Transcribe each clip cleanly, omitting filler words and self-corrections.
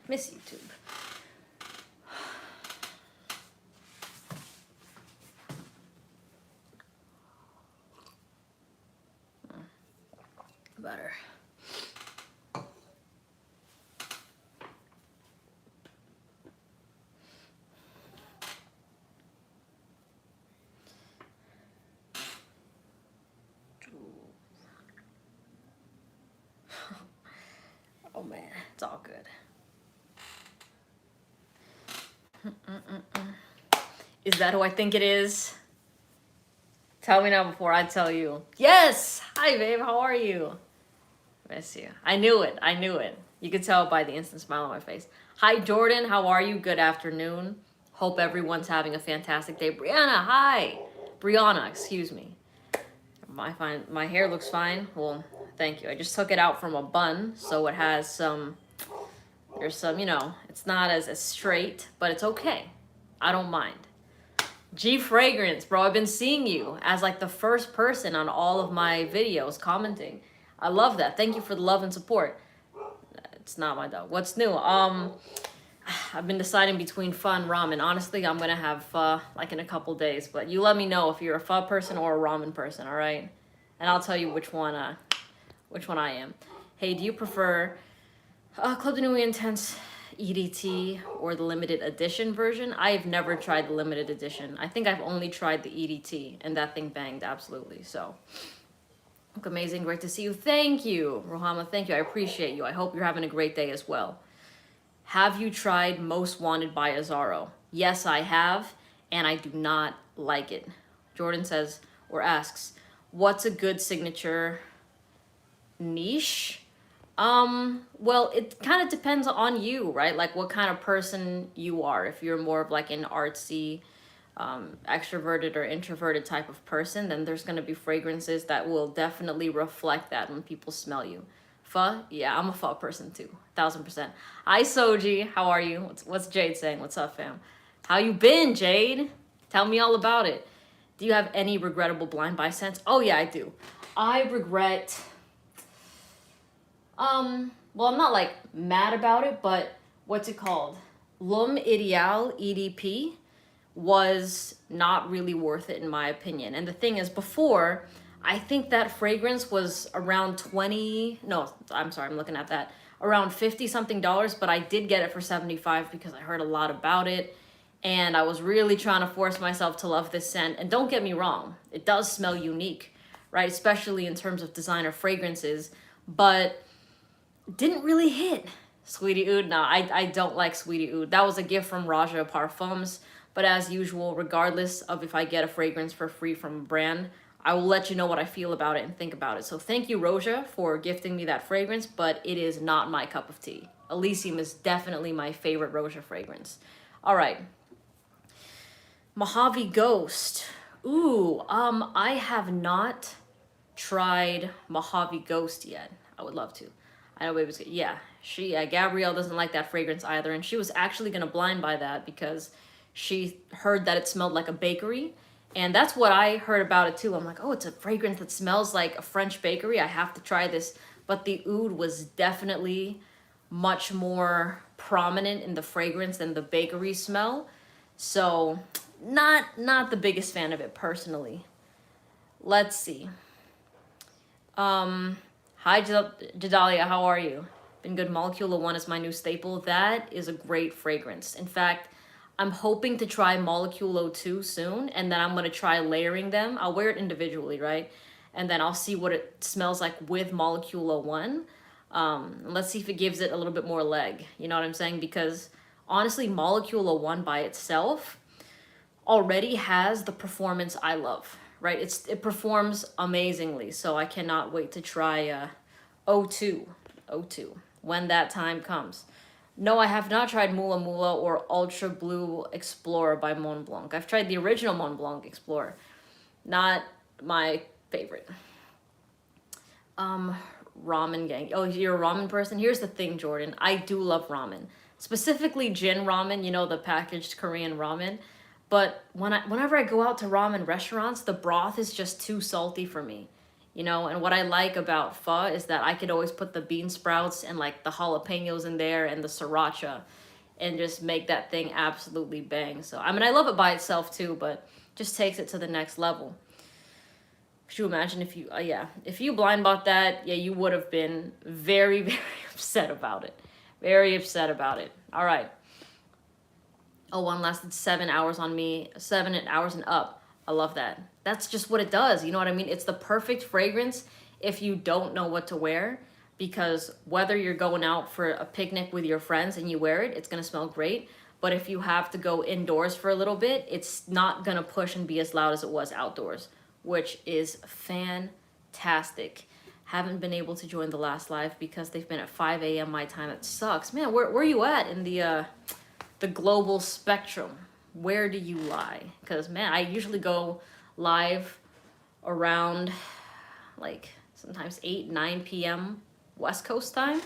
Miss YouTube. Butter. Oh man, it's all good. Is that who I think it is? Tell me now before I tell you. Yes! Hi, babe. How are you? Miss you. I knew it. I knew it. You could tell by the instant smile on my face. Hi, Jordan. How are you? Good afternoon. Hope everyone's having a fantastic day. Brianna, hi. Brianna, excuse me. My hair looks fine. Well, thank you. I just took it out from a bun, so it has some... There's some, you know, it's not as straight, but it's okay. I don't mind. G Fragrance, bro, I've been seeing you as like the first person on all of my videos commenting. I love that. Thank you for the love and support. It's not my dog. What's new? I've been deciding between pho and ramen. Honestly, I'm gonna have pho like in a couple days, but you let me know if you're a pho person or a ramen person, all right? And I'll tell you which one I am. Hey, do you prefer Club de Nuit Intense EDT or the limited edition version? I've never tried the limited edition. I think I've only tried the EDT, and that thing banged absolutely. So, look amazing. Great to see you. Thank you, Rohama. Thank you. I appreciate you. I hope you're having a great day as well. Have you tried Most Wanted by Azaro? Yes, I have, and I do not like it. Jordan says, or asks, what's a good signature niche? Well, it kind of depends on you, right? Like what kind of person you are. If you're more of like an artsy, extroverted or introverted type of person, then there's going to be fragrances that will definitely reflect that when people smell you. Pho? Yeah, I'm a pho person too. 1000%. Hi, Soji. How are you? What's Jade saying? What's up, fam? How you been, Jade? Tell me all about it. Do you have any regrettable blind buy scents? Oh yeah, I do. I regret... well, I'm not like mad about it, but what's it called? L'Homme Ideal EDP was not really worth it in my opinion. And the thing is, before, I think that fragrance was around around 50 something dollars, but I did get it for 75 because I heard a lot about it. And I was really trying to force myself to love this scent. And don't get me wrong, it does smell unique, right? Especially in terms of designer fragrances, but didn't really hit. Sweetie Oud, no, I don't like Sweetie Oud. That was a gift from Raja Parfums, but as usual, regardless of if I get a fragrance for free from a brand, I will let you know what I feel about it and think about it. So thank you, Roja, for gifting me that fragrance, but it is not my cup of tea. Elysium is definitely my favorite Roja fragrance. All right. Mojave Ghost. Ooh, I have not tried Mojave Ghost yet. I would love to. I know baby's good. Yeah, Gabrielle doesn't like that fragrance either, and she was actually gonna blind buy that because she heard that it smelled like a bakery, and that's what I heard about it too. I'm like, oh, it's a fragrance that smells like a French bakery. I have to try this. But the oud was definitely much more prominent in the fragrance than the bakery smell. So not the biggest fan of it personally. Let's see. Hi, Jadalia, how are you? Been good. Molecule 1 is my new staple. That is a great fragrance. In fact, I'm hoping to try Molecule 2 soon, and then I'm going to try layering them. I'll wear it individually, right? And then I'll see what it smells like with Molecule 1. Let's see if it gives it a little bit more leg. You know what I'm saying? Because honestly, Molecule 1 by itself already has the performance I love, right? It performs amazingly, so I cannot wait to try O2 when that time comes. No, I have not tried Mula Mula or Ultra Blue Explorer by Mont Blanc. I've tried the original Mont Blanc Explorer. Not my favorite. Ramen gang. Oh, you're a ramen person? Here's the thing, Jordan. I do love ramen. Specifically Jin ramen, you know, the packaged Korean ramen. But whenever I go out to ramen restaurants, the broth is just too salty for me. you know. And what I like about pho is that I could always put the bean sprouts and like the jalapenos in there and the sriracha and just make that thing absolutely bang. So I mean, I love it by itself too, but just takes it to the next level. Could you imagine if you if you blind bought that, yeah, you would have been very very upset about it. Very upset about it. All right. Oh, one lasted 7 hours on me, 7 hours and up. I love that. That's just what it does. You know what I mean? It's the perfect fragrance if you don't know what to wear, because whether you're going out for a picnic with your friends and you wear it, it's going to smell great. But if you have to go indoors for a little bit, it's not going to push and be as loud as it was outdoors, which is fantastic. Haven't been able to join the last live because they've been at 5 a.m. my time. It sucks. Man, where are you at in the global spectrum? Where do you lie? Because man, I usually go live around like sometimes 8 9 p.m. West Coast time.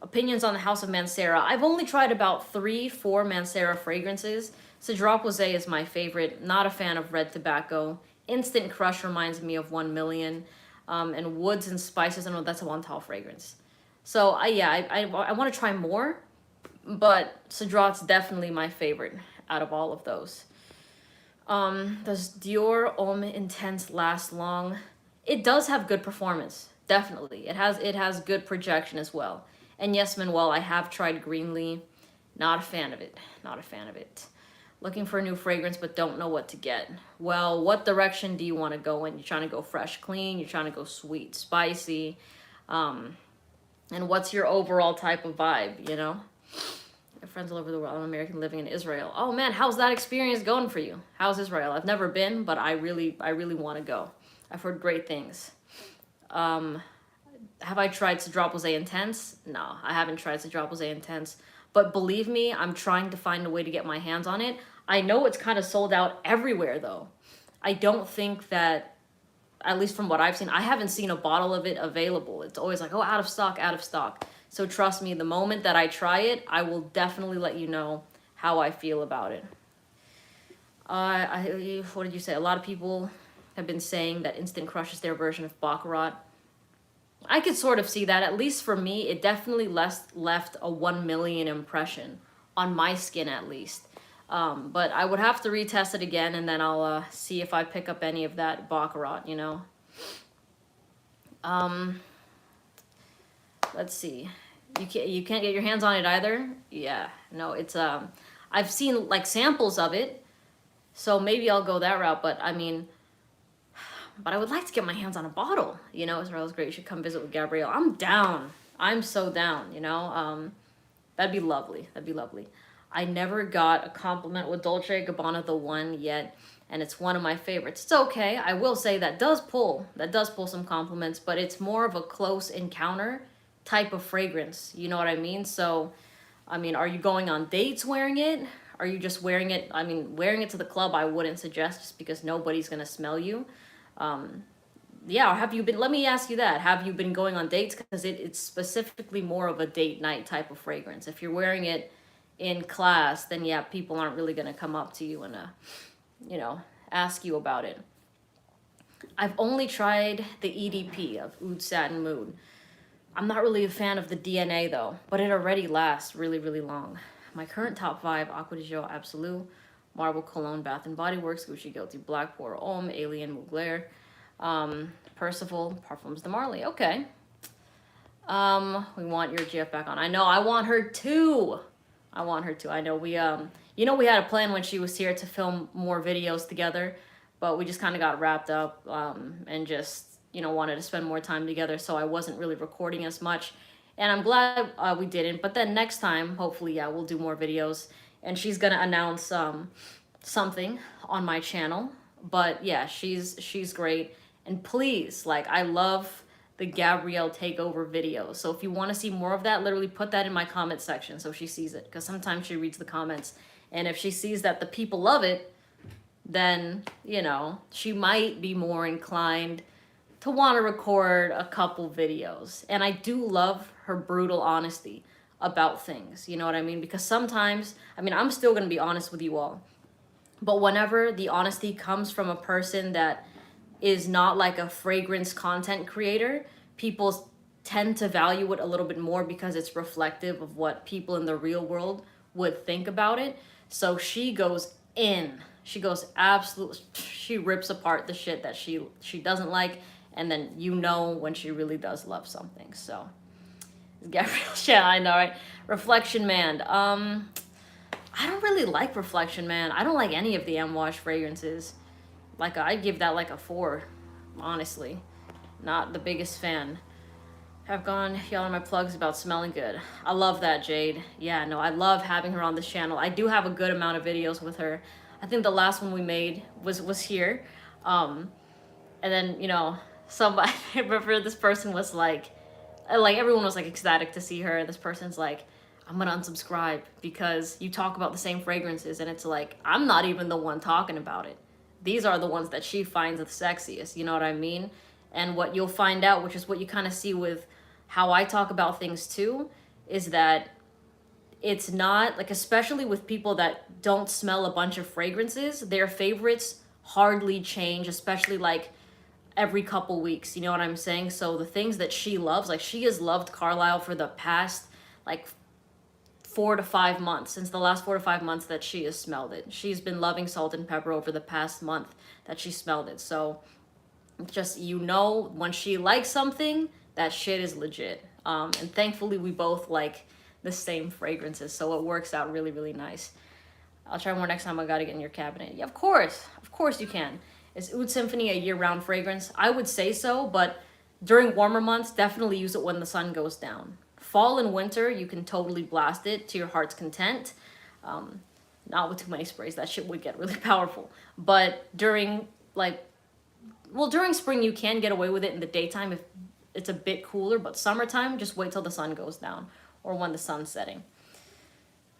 Opinions on the House of Mancera. I've only tried about 3-4 Mancera fragrances. Cedroc Rosé is my favorite. Not a fan of red tobacco. Instant Crush reminds me of 1 Million. And Woods and Spices, I know that's a Wantal fragrance. So I want to try more, but Cedroc's definitely my favorite out of all of those. Does Dior Homme Intense last long? It does have good performance, definitely. It has good projection as well. And yes, Manuel, I have tried Greenlee. Not a fan of it. Not a fan of it. Looking for a new fragrance, but don't know what to get. Well, what direction do you want to go in? You're trying to go fresh, clean. You're trying to go sweet, spicy. And what's your overall type of vibe, you know? Your friends all over the world. I'm American living in Israel. Oh man, how's that experience going for you? How's Israel? I've never been, but I really want to go. I've heard great things. Have I tried Cedroc Rosé Intense? No, I haven't tried Cedroc Rosé Intense. But believe me, I'm trying to find a way to get my hands on it. I know it's kind of sold out everywhere though. I don't think that, at least from what I've seen, I haven't seen a bottle of it available. It's always like, oh, out of stock, out of stock. So trust me, the moment that I try it, I will definitely let you know how I feel about it. What did you say? A lot of people have been saying that Instant Crush is their version of Baccarat. I could sort of see that. At least for me, it definitely left a 1 million impression on my skin at least. But I would have to retest it again, and then I'll see if I pick up any of that Baccarat, you know. Let's see. You can't get your hands on it either? Yeah, no, it's I've seen like samples of it, so maybe I'll go that route. But I mean, but I would like to get my hands on a bottle. You know, Israel's great. You should come visit with Gabrielle. I'm down. I'm so down, you know. That'd be lovely. That'd be lovely. I never got a compliment with Dolce & Gabbana The One yet, and it's one of my favorites. It's okay. I will say that does pull some compliments, but it's more of a close encounter type of fragrance. You know what I mean? So, I mean, are you going on dates wearing it? Are you just wearing it? I mean, wearing it to the club, I wouldn't suggest, just because nobody's going to smell you. Yeah, have you been, let me ask you that. Have you been going on dates? Because it's specifically more of a date night type of fragrance. If you're wearing it in class, then yeah, people aren't really going to come up to you and, you know, ask you about it. I've only tried the EDP of Oud Satin Mood. I'm not really a fan of the DNA though, but it already lasts really, really long. My current top 5, Acqua di Gio Absolute, Marble Cologne, Bath & Body Works, Gucci Guilty, Black Pour Homme, Alien, Mugler, Percival, Parfums de Marly. Okay. We want your GF back on. I know, I want her too. I want her too. I know we, you know, we had a plan when she was here to film more videos together, but we just kind of got wrapped up, and just, you know, wanted to spend more time together, so I wasn't really recording as much. And I'm glad we didn't. But then next time, hopefully, yeah, we'll do more videos. And she's gonna announce something on my channel. But yeah, she's great. And please, like, I love the Gabrielle takeover videos. So if you want to see more of that, literally put that in my comment section so she sees it. Because sometimes she reads the comments. And if she sees that the people love it, then, you know, she might be more inclined to want to record a couple videos. And I do love her brutal honesty about things, you know what I mean? Because sometimes, I mean, I'm still going to be honest with you all, but whenever the honesty comes from a person that is not like a fragrance content creator, people tend to value it a little bit more because it's reflective of what people in the real world would think about it. So she goes in. She goes absolutely, she rips apart the shit that she doesn't like, and then you know when she really does love something. So Gabrielle, yeah, I know, right? Reflection Man. I don't really like Reflection Man. I don't like any of the M-Wash fragrances. Like, I'd give that like a 4, honestly. Not the biggest fan. Have gone yelling my plugs about smelling good. I love that, Jade. Yeah, no, I love having her on this channel. I do have a good amount of videos with her. I think the last one we made was here. And then, you know, somebody, I remember this person was like everyone was like ecstatic to see her. And this person's like, I'm gonna unsubscribe because you talk about the same fragrances. And it's like, I'm not even the one talking about it. These are the ones that she finds the sexiest, you know what I mean? And what you'll find out, which is what you kind of see with how I talk about things too, is that it's not, like, especially with people that don't smell a bunch of fragrances, their favorites hardly change, especially like every couple weeks, you know what I'm saying? So the things that she loves, like she has loved Carlisle for the past like 4 to 5 months, since the last 4 to 5 months that she has smelled it. She's been loving Salt and Pepper over the past month that she smelled it. So just, you know, when she likes something, that shit is legit. And thankfully we both like the same fragrances, so it works out really, really nice. I'll try more next time. I gotta get in your cabinet. Yeah, of course you can. Is Oud Symphony a year-round fragrance? I would say so, but during warmer months, definitely use it when the sun goes down. Fall and winter, you can totally blast it to your heart's content. Not with too many sprays, that shit would get really powerful. But during during spring, you can get away with it in the daytime if it's a bit cooler, but summertime, just wait till the sun goes down or when the sun's setting.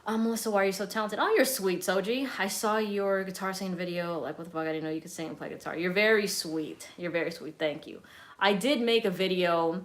Melissa, why are you so talented? Oh, you're sweet, Soji. I saw your guitar singing video. Like, what the fuck? I didn't know you could sing and play guitar. You're very sweet. You're very sweet. Thank you. I did make a video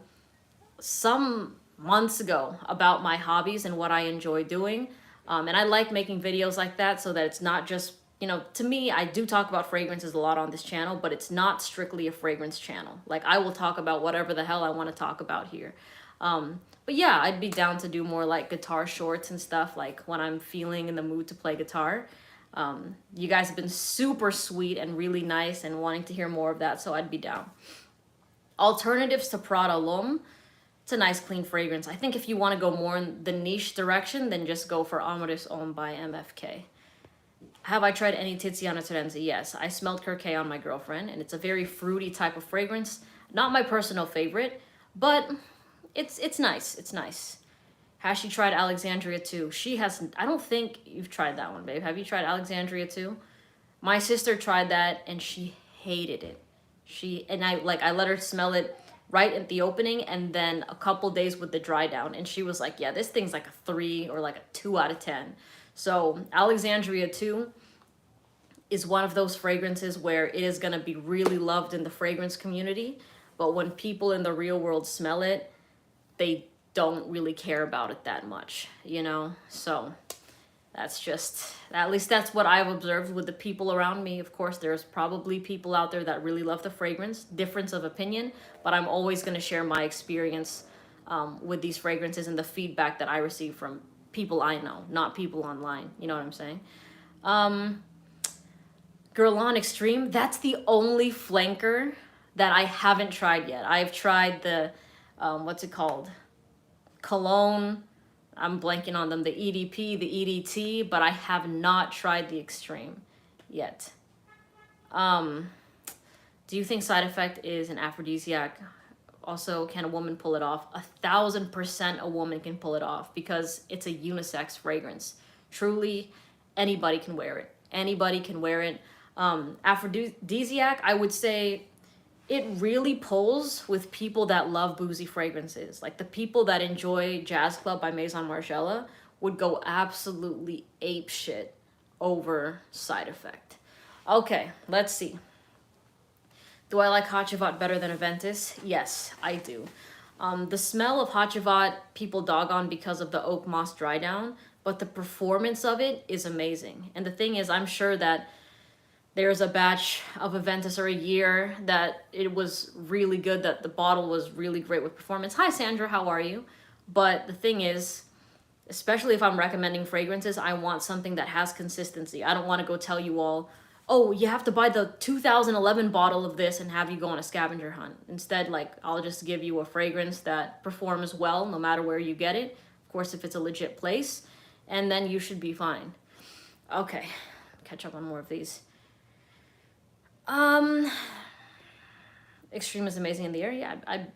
some months ago about my hobbies and what I enjoy doing. And I like making videos like that so that it's not just, you know, to me, I do talk about fragrances a lot on this channel, but it's not strictly a fragrance channel. Like, I will talk about whatever the hell I want to talk about here. But yeah, I'd be down to do more like guitar shorts and stuff, like when I'm feeling in the mood to play guitar. You guys have been super sweet and really nice and wanting to hear more of that, so I'd be down. Alternatives to Prada L'Homme. It's a nice clean fragrance. I think if you want to go more in the niche direction, then just go for Amoris Homme by MFK. Have I tried any Tiziana Terenzi? Yes, I smelled Kirkay on my girlfriend, and it's a very fruity type of fragrance. Not my personal favorite, but it's nice. It's nice. Has she tried Alexandria too? She hasn't. I don't think you've tried that one, babe. Have you tried Alexandria too? My sister tried that and she hated it. I let her smell it right at the opening and then a couple days with the dry down, and she was like, yeah, this thing's like a 3 or like a 2 out of 10. So Alexandria too is one of those fragrances where it is going to be really loved in the fragrance community, but when people in the real world smell it, they don't really care about it that much, you know? So that's just, at least that's what I've observed with the people around me. Of course, there's probably people out there that really love the fragrance, difference of opinion, but I'm always going to share my experience with these fragrances and the feedback that I receive from people I know, not people online. You know what I'm saying? Guerlain Extreme, that's the only flanker that I haven't tried yet. I've tried the, what's it called? Cologne. I'm blanking on them. The EDP, the EDT, but I have not tried the Extreme yet. Do you think Side Effect is an aphrodisiac? Also, can a woman pull it off? 1,000% a woman can pull it off because it's a unisex fragrance. Truly, anybody can wear it. Anybody can wear it. Aphrodisiac, I would say it really pulls with people that love boozy fragrances. Like the people that enjoy Jazz Club by Maison Margiela would go absolutely apeshit over Side Effect. Okay, let's see. Do I like Hachivat better than Aventus? Yes, I do. The smell of Hachivat, people dog on because of the oak moss dry down, but the performance of it is amazing. And the thing is, I'm sure that There's a batch of Aventus or a year that it was really good, that the bottle was really great with performance. Hi Sandra, how are you? But the thing is, especially if I'm recommending fragrances, I want something that has consistency. I don't want to go tell you all, oh, you have to buy the 2011 bottle of this and have you go on a scavenger hunt. Instead, like, I'll just give you a fragrance that performs well no matter where you get it. Of course, if it's a legit place, and then you should be fine. Okay, catch up on more of these. Extreme is amazing in the area. I'd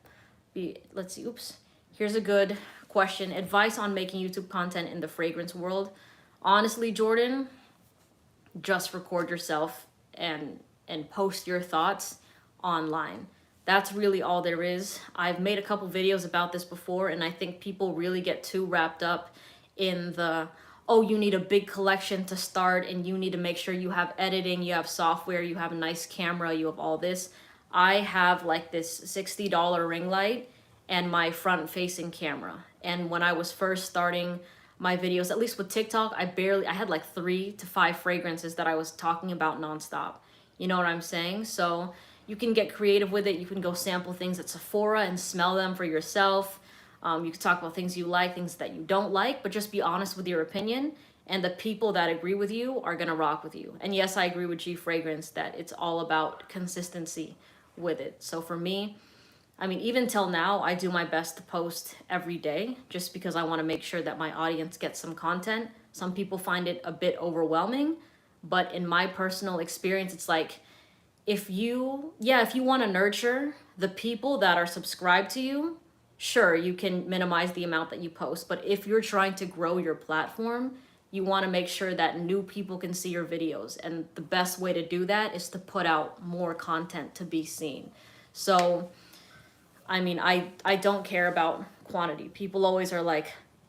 be, let's see, oops. Here's a good question. Advice on making YouTube content in the fragrance world. Honestly, Jordan, just record yourself and post your thoughts online. That's really all there is. I've made a couple videos about this before, and I think people really get too wrapped up in the, oh, you need a big collection to start, and you need to make sure you have editing, you have software, you have a nice camera, you have all this. I have like this $60 ring light and my front facing camera. And when I was first starting my videos, at least with TikTok, I had like 3 to 5 fragrances that I was talking about nonstop. You know what I'm saying? So you can get creative with it. You can go sample things at Sephora and smell them for yourself. You can talk about things you like, things that you don't like, but just be honest with your opinion. And the people that agree with you are gonna rock with you. And yes, I agree with G Fragrance that it's all about consistency with it. So for me, I mean, even till now, I do my best to post every day just because I want to make sure that my audience gets some content. Some people find it a bit overwhelming, but in my personal experience, it's like, if you want to nurture the people that are subscribed to you, sure, you can minimize the amount that you post. But if you're trying to grow your platform, you want to make sure that new people can see your videos. And the best way to do that is to put out more content to be seen. So, I mean, I don't care about quantity. People always are like,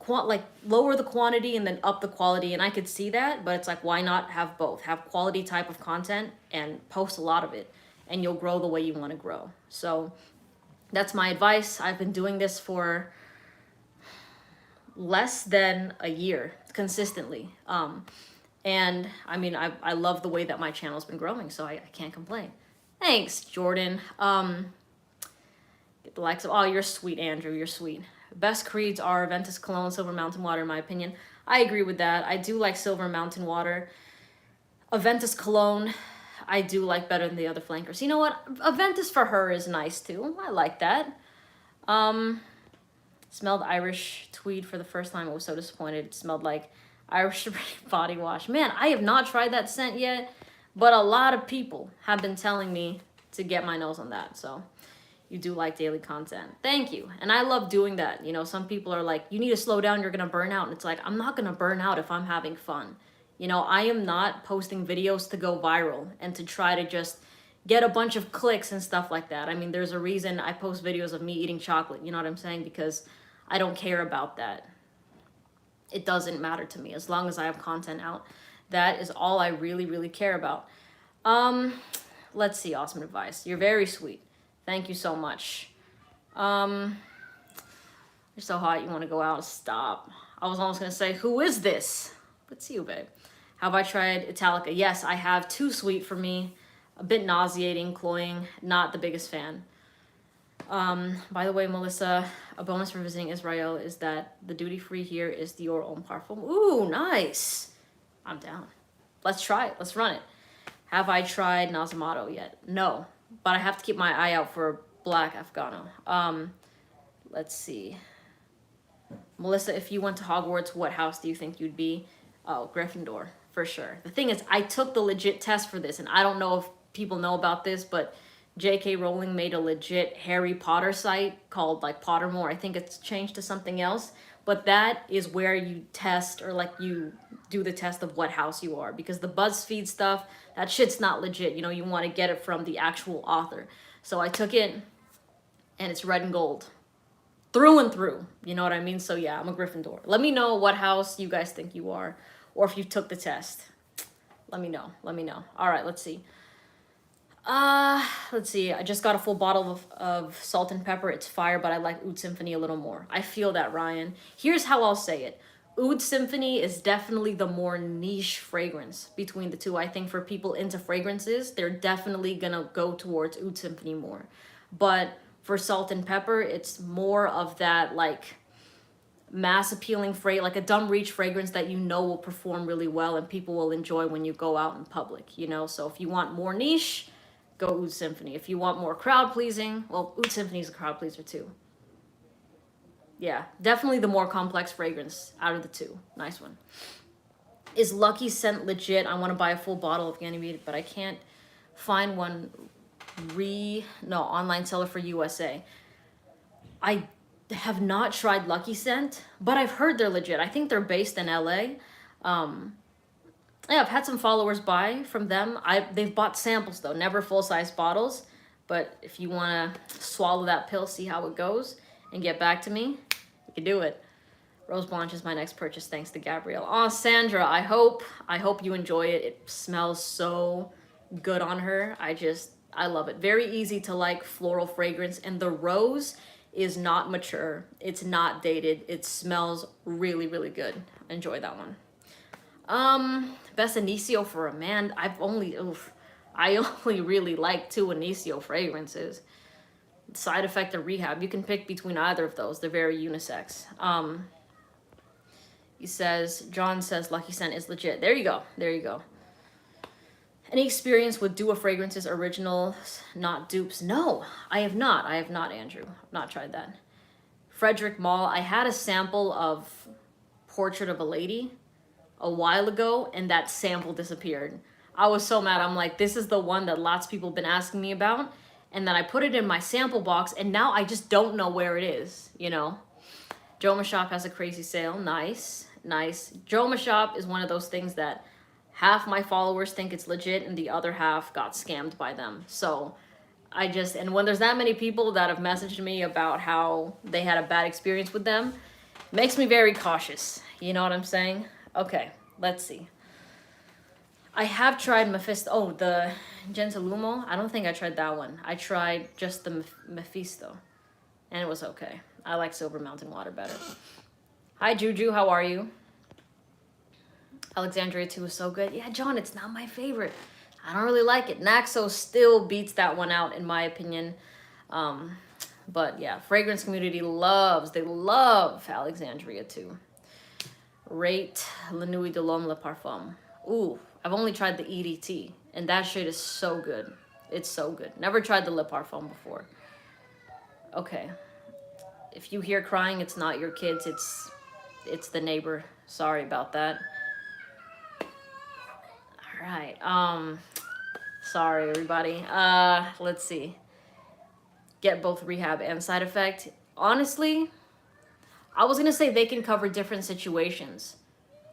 lower the quantity and then up the quality. And I could see that, but it's like, why not have both? Have quality type of content and post a lot of it, and you'll grow the way you want to grow. So that's my advice. I've been doing this for less than a year consistently. And I mean, I love the way that my channel's been growing, so I can't complain. Thanks, Jordan. Get the likes of, oh, you're sweet, Andrew, you're sweet. Best creeds are Aventus Cologne, Silver Mountain Water, in my opinion. I agree with that. I do like Silver Mountain Water. Aventus Cologne, I do like better than the other flankers. You know what? Aventus for her is nice too. I like that. Smelled Irish Tweed for the first time. I was so disappointed. It smelled like Irish body wash. Man, I have not tried that scent yet, but a lot of people have been telling me to get my nose on that. So you do like daily content. Thank you. And I love doing that. You know, some people are like, you need to slow down, you're going to burn out. And it's like, I'm not going to burn out if I'm having fun. You know, I am not posting videos to go viral and to try to just get a bunch of clicks and stuff like that. I mean, there's a reason I post videos of me eating chocolate. You know what I'm saying? Because I don't care about that. It doesn't matter to me as long as I have content out. That is all I really, really care about. Let's see, awesome advice. You're very sweet. Thank you so much. You're so hot, you want to go out? Stop. I was almost going to say, who is this? Let's see you, babe. Have I tried Italica? Yes, I have. Too sweet for me. A bit nauseating, cloying. Not the biggest fan. By the way, Melissa, a bonus for visiting Israel is that the duty-free here is Dior Homme Parfum. Ooh, nice. I'm down. Let's try it. Let's run it. Have I tried Nasomato yet? No. But I have to keep my eye out for Black Afghano. Let's see. Melissa, if you went to Hogwarts, what house do you think you'd be? Oh, Gryffindor, for sure. The thing is, I took the legit test for this, and I don't know if people know about this, but J.K. Rowling made a legit Harry Potter site called, like, Pottermore. I think it's changed to something else. But that is where you test, or, like, you do the test of what house you are. Because the BuzzFeed stuff, that shit's not legit. You know, you want to get it from the actual author. So I took it, and it's red and gold. Through and through. You know what I mean? So yeah, I'm a Gryffindor. Let me know what house you guys think you are. Or if you took the test. Let me know. Let me know. Alright, let's see. Let's see. I just got a full bottle of salt and pepper. It's fire, but I like Oud Symphony a little more. I feel that, Ryan. Here's how I'll say it. Oud Symphony is definitely the more niche fragrance between the two. I think for people into fragrances, they're definitely gonna go towards Oud Symphony more. But for Salt and Pepper, it's more of that like mass appealing fragrance, like a dumb reach fragrance that you know will perform really well and people will enjoy when you go out in public, you know? So if you want more niche, go Oud Symphony. If you want more crowd pleasing, well, Oud Symphony is a crowd pleaser too. Yeah, definitely the more complex fragrance out of the two. Nice one. Is Lucky Scent legit? I want to buy a full bottle of Ganymede, but I can't find one online seller for USA. I have not tried Lucky Scent, but I've heard they're legit. I think they're based in LA. Yeah, I've had some followers buy from them. They've bought samples though, never full-size bottles. But if you want to swallow that pill, see how it goes, and get back to me, you can do it. Rose Blanche is my next purchase, thanks to Gabrielle. Oh, Sandra, I hope you enjoy it. It smells so good on her. I love it. Very easy to like floral fragrance, and the rose is not mature. It's not dated. It smells really, really good. Enjoy that one. Best Initio for a man. I only really like 2 Initio fragrances. Side Effect or Rehab. You can pick between either of those. They're very unisex. John says Lucky Scent is legit. There you go. Any experience with Dua fragrances, originals, not dupes? No, I have not, Andrew. I've not tried that. Frederick Mall. I had a sample of Portrait of a Lady a while ago, and that sample disappeared. I was so mad. I'm like, this is the one that lots of people have been asking me about. And then I put it in my sample box, and now I just don't know where it is, you know? Joma Shop has a crazy sale. Nice. Joma Shop is one of those things that half my followers think it's legit, and the other half got scammed by them. So and when there's that many people that have messaged me about how they had a bad experience with them, it makes me very cautious. You know what I'm saying? Okay, let's see. I have tried Mephisto. Oh, the Gentilumo. I don't think I tried that one. I tried just the Mephisto, and it was okay. I like Silver Mountain Water better. Hi, Juju. How are you? Alexandria 2 is so good. Yeah, John, it's not my favorite. I don't really like it. Naxo still beats that one out, in my opinion. But yeah, fragrance community they love Alexandria 2. Rate La Nuit de l'Homme Le Parfum. Ooh, I've only tried the EDT, and that shit is so good. It's so good. Never tried the Le Parfum before. Okay. If you hear crying, it's not your kids, it's the neighbor. Sorry about that. All right. Sorry everybody. Let's see. Get both Rehab and Side Effect. Honestly, I was gonna say they can cover different situations,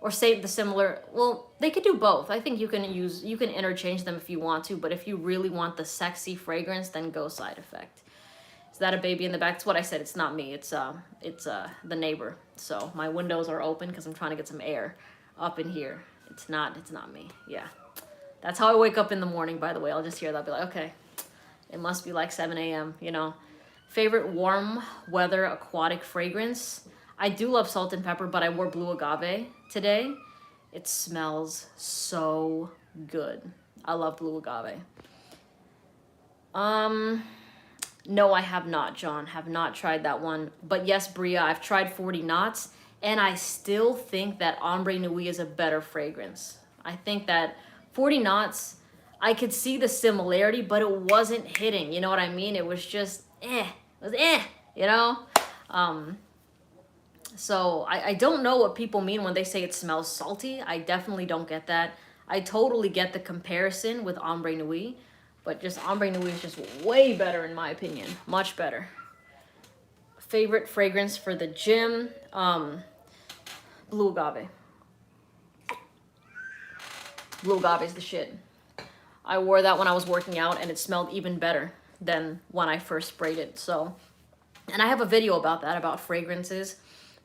or say the similar. Well, they could do both. I think you can interchange them if you want to. But if you really want the sexy fragrance, then go Side Effect. Is that a baby in the back? That's what I said. It's not me. It's the neighbor. So my windows are open because I'm trying to get some air up in here. It's not me. Yeah, that's how I wake up in the morning. By the way, I'll just hear that. I'll be like, okay, it must be like 7 a.m. You know. Favorite warm weather aquatic fragrance? I do love Salt and Pepper, but I wore Blue Agave today. It smells so good. I love Blue Agave. No, I have not, John. Have not tried that one. But yes, Bria, I've tried 40 Knots, and I still think that Ombre Nuit is a better fragrance. I think that 40 Knots, I could see the similarity, but it wasn't hitting. You know what I mean? It was just you know? So I don't know what people mean when they say it smells salty. I definitely don't get that. I totally get the comparison with Ombre Nuit, but just Ombre Nuit is just way better in my opinion. Much better. Favorite fragrance for the gym? Blue Agave. Blue Agave is the shit. I wore that when I was working out, and it smelled even better than when I first sprayed it. So, and I have a video about that, about fragrances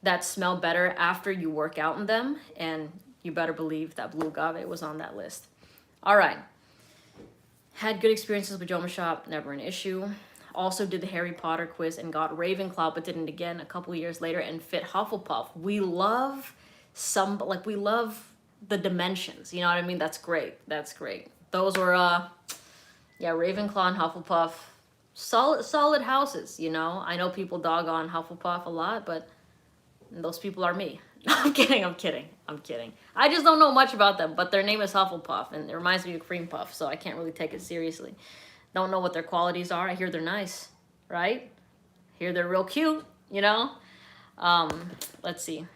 that smell better after you work out in them, and you better believe that Blue Agave was on that list. All right. Had good experiences with Joma Shop, never an issue. Also did the Harry Potter quiz and got Ravenclaw, but did it again a couple years later and fit Hufflepuff. We love some, like, we love the dimensions, you know what I mean? That's great. That's great. Those were yeah, Ravenclaw and Hufflepuff, solid houses, you know. I know people dog on Hufflepuff a lot, but those people are me. I'm kidding, I'm kidding, I'm kidding. I just don't know much about them, but their name is Hufflepuff, and it reminds me of Cream Puff, so I can't really take it seriously. Don't know what their qualities are. I hear they're nice, right? Hear they're real cute, you know? Let's see.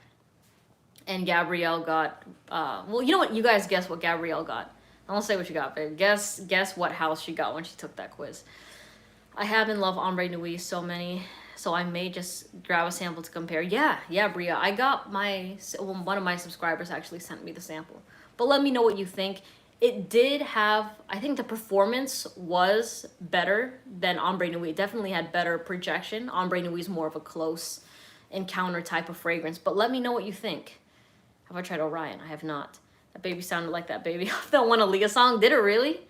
And Gabrielle got, well, you know what? You guys guess what Gabrielle got. I won't say what you got, babe. Guess what house she got when she took that quiz. I have and love Ombre Nuit so many, so I may just grab a sample to compare. Yeah, Bria. I got one of my subscribers actually sent me the sample. But let me know what you think. It did have, I think the performance was better than Ombre Nuit. It definitely had better projection. Ombre Nuit is more of a close encounter type of fragrance. But let me know what you think. Have I tried Orion? I have not. That baby sounded like that baby off that one Aaliyah song. Did it really?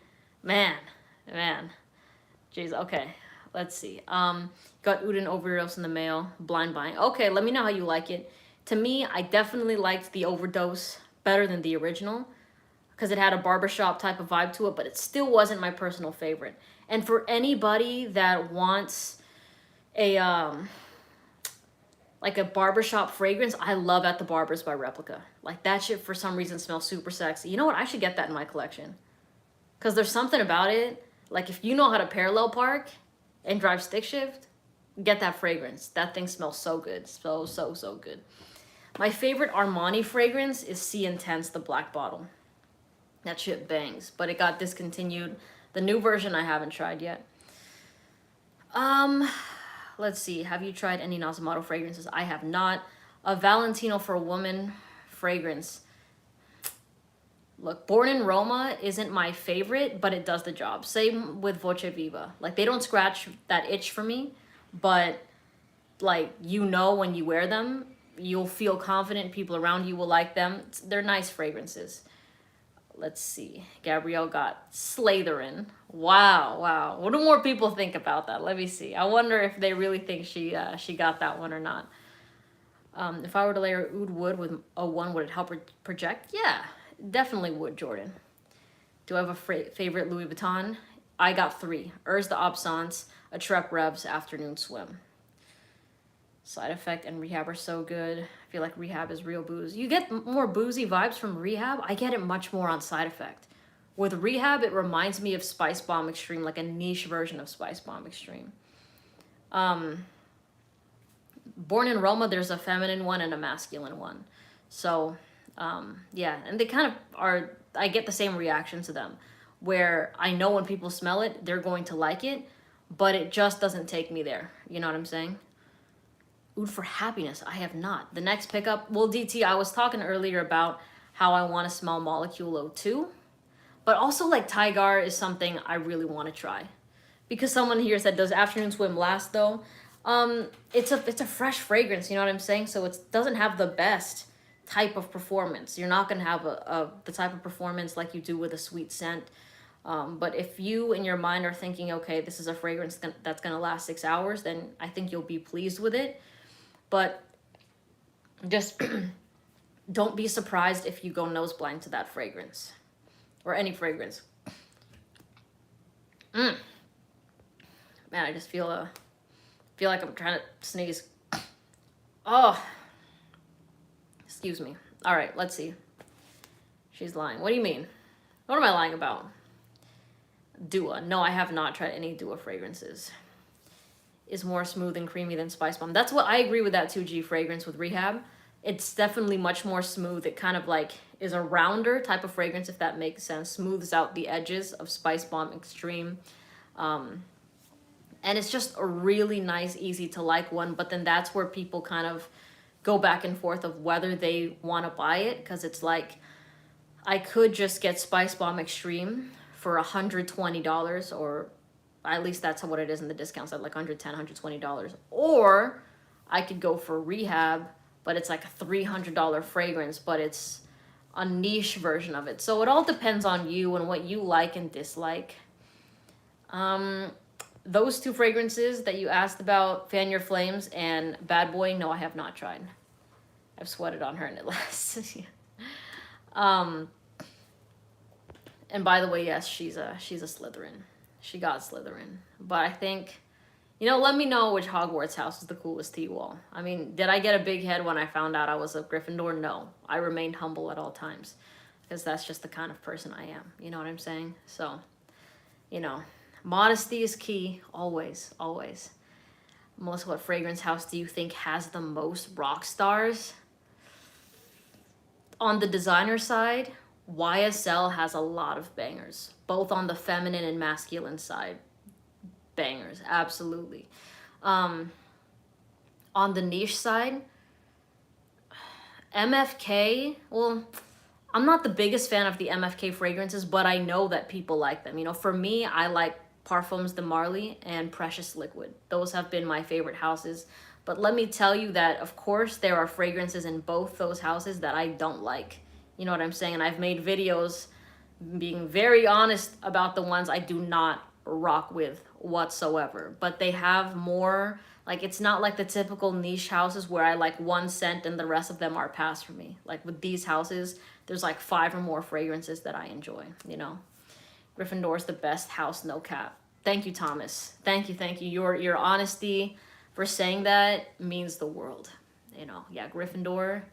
Man. Jeez, okay. Let's see. Got Uden Overdose in the mail. Blind Buying. Okay, let me know how you like it. To me, I definitely liked the Overdose better than the original because it had a barbershop type of vibe to it, but it still wasn't my personal favorite. And for anybody that wants a like a barbershop fragrance, I love At the Barbers by Replica. Like, that shit for some reason smells super sexy. You know what? I should get that in my collection. Because there's something about it. Like, if you know how to parallel park and drive stick shift, get that fragrance. That thing smells so good. So good. My favorite Armani fragrance is C Intense, the black bottle. That shit bangs. But it got discontinued. The new version I haven't tried yet. Let's see. Have you tried any Nasomato fragrances? I have not. A Valentino for a Woman fragrance. Look, Born in Roma isn't my favorite, but it does the job. Same with Voce Viva. Like, they don't scratch that itch for me, but, like, you know when you wear them, you'll feel confident. People around you will like them. They're nice fragrances. Let's see. Gabrielle got Slytherin. Wow. What do more people think about that? Let me see. I wonder if they really think she got that one or not. If I were to layer Oud Wood with 01, would it help project? Yeah, definitely would, Jordan. Do I have a favorite Louis Vuitton? I got 3. Urs de Absence, a Trek Revs, Afternoon Swim. Side Effect and Rehab are so good. I feel like Rehab is real booze. You get more boozy vibes from Rehab. I get it much more on Side Effect. With Rehab, it reminds me of Spice Bomb Extreme, like a niche version of Spice Bomb Extreme. Born in Roma, there's a feminine one and a masculine one. So, yeah, and they kind of are, I get the same reaction to them, where I know when people smell it, they're going to like it, but it just doesn't take me there. You know what I'm saying? Oud for Happiness, I have not. The next pickup, well, DT, I was talking earlier about how I want to smell Molecule 02, but also like Tygar is something I really want to try. Because someone here said, does Afternoon Swim last though? It's a fresh fragrance, you know what I'm saying? So it doesn't have the best type of performance. You're not going to have the type of performance like you do with a sweet scent. But if you in your mind are thinking, okay, this is a fragrance that's going to last 6 hours, then I think you'll be pleased with it. But just don't be surprised if you go nose blind to that fragrance or any fragrance. Man, I just feel like I'm trying to sneeze. Oh, excuse me. All right, let's see. She's lying. What do you mean? What am I lying about? Dua. No, I have not tried any Dua fragrances. Is more smooth and creamy than Spice Bomb. That's what I agree with that 2G fragrance with Rehab. It's definitely much more smooth. It kind of like is a rounder type of fragrance, if that makes sense. Smooths out the edges of Spice Bomb Extreme. And it's just a really nice, easy to like one. But then that's where people kind of go back and forth of whether they want to buy it. Because it's like, I could just get Spice Bomb Extreme for $120, or at least that's what it is in the discounts at like $110, $120. Or I could go for Rehab, but it's like a $300 fragrance, but it's a niche version of it. So it all depends on you and what you like and dislike. Those 2 fragrances that you asked about, Fan Your Flames and Bad Boy, no, I have not tried. I've sweated on her and it lasts. um, and by the way, yes, she's a Slytherin. She got Slytherin. But I think, let me know which Hogwarts house is the coolest to you all. I mean, did I get a big head when I found out I was a Gryffindor? No. I remained humble at all times. Because that's just the kind of person I am. You know what I'm saying? So, modesty is key. Always, always. Melissa, what fragrance house do you think has the most rock stars? On the designer side, YSL has a lot of bangers, both on the feminine and masculine side. Bangers, absolutely. On the niche side, MFK, well, I'm not the biggest fan of the MFK fragrances, but I know that people like them. For me, I like Parfums de Marly and Precious Liquid. Those have been my favorite houses. But let me tell you that, of course, there are fragrances in both those houses that I don't like. You know what I'm saying? And I've made videos being very honest about the ones I do not rock with whatsoever. But they have more, like, it's not like the typical niche houses where I like one scent and the rest of them are pass for me. Like with these houses, there's like 5 or more fragrances that I enjoy, Gryffindor is the best house, no cap. Thank you, Thomas. Thank you. Your honesty for saying that means the world. Yeah, Gryffindor.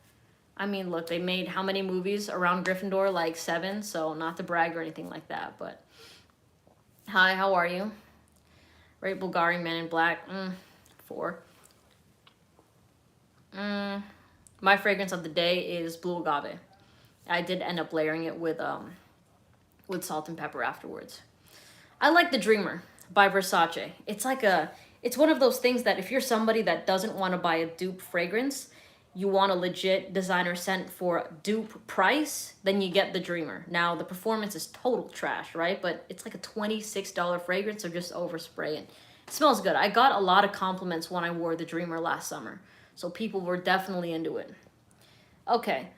I mean, look, they made how many movies around Gryffindor? Like 7, so not to brag or anything like that, but hi, how are you? Right, Bulgari Man in Black. 4. My fragrance of the day is Blue Agave. I did end up layering it with salt and pepper afterwards. I like the Dreamer by Versace. It's one of those things that if you're somebody that doesn't want to buy a dupe fragrance, you want a legit designer scent for dupe price, then you get the Dreamer. Now, the performance is total trash, right? But it's like a $26 fragrance, so just overspray it. It smells good. I got a lot of compliments when I wore the Dreamer last summer, so people were definitely into it. Okay.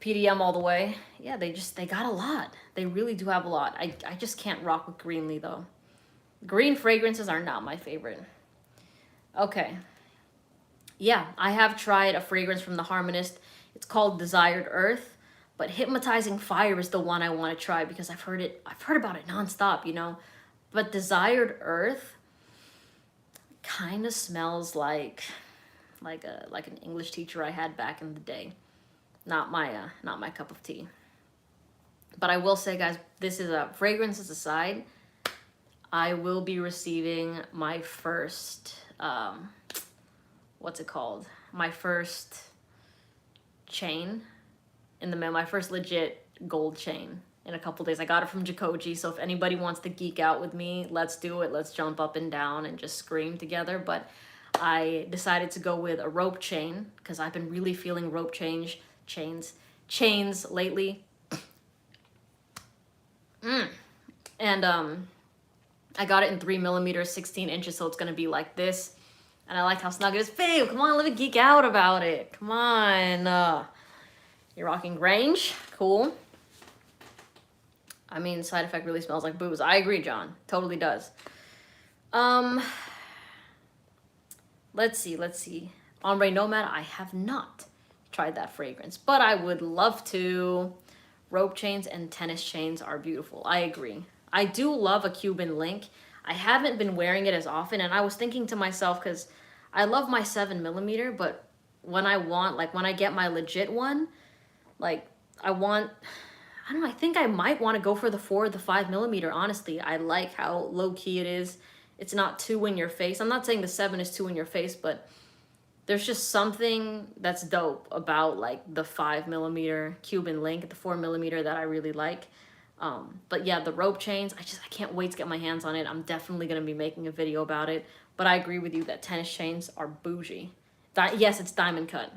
PDM all the way. Yeah, they got a lot. They really do have a lot. I just can't rock with Greenly, though. Green fragrances are not my favorite. Okay. Yeah, I have tried a fragrance from the Harmonist. It's called Desired Earth, but Hypnotizing Fire is the one I want to try because I've heard about it nonstop, But Desired Earth kind of smells like an English teacher I had back in the day. Not my cup of tea. But I will say, guys, this is a fragrances aside. I will be receiving my first, what's it called? My first chain in the mail. My first legit gold chain in a couple days. I got it from Jikoji, so if anybody wants to geek out with me, let's do it. Let's jump up and down and just scream together. But I decided to go with a rope chain because I've been really feeling rope chains lately. And I got it in 3mm, 16 inches, so it's gonna be like this. And I like how snug it is. Babe, come on, let me geek out about it. Come on. You're rocking Grange. Cool. I mean, Side Effect really smells like booze. I agree, John. Totally does. Let's see. Ombre Nomad, I have not tried that fragrance, but I would love to. Rope chains and tennis chains are beautiful. I agree. I do love a Cuban link. I haven't been wearing it as often, and I was thinking to myself, because I love my 7mm, but when I get my legit one, I think I might want to go for the 4 or the 5mm, honestly. I like how low-key it is. It's not too in your face. I'm not saying the 7 is too in your face, but there's just something that's dope about the 5mm Cuban link, the 4mm that I really like. But yeah, the rope chains, I can't wait to get my hands on it. I'm definitely going to be making a video about it. But I agree with you that tennis chains are bougie. Yes, it's diamond cut.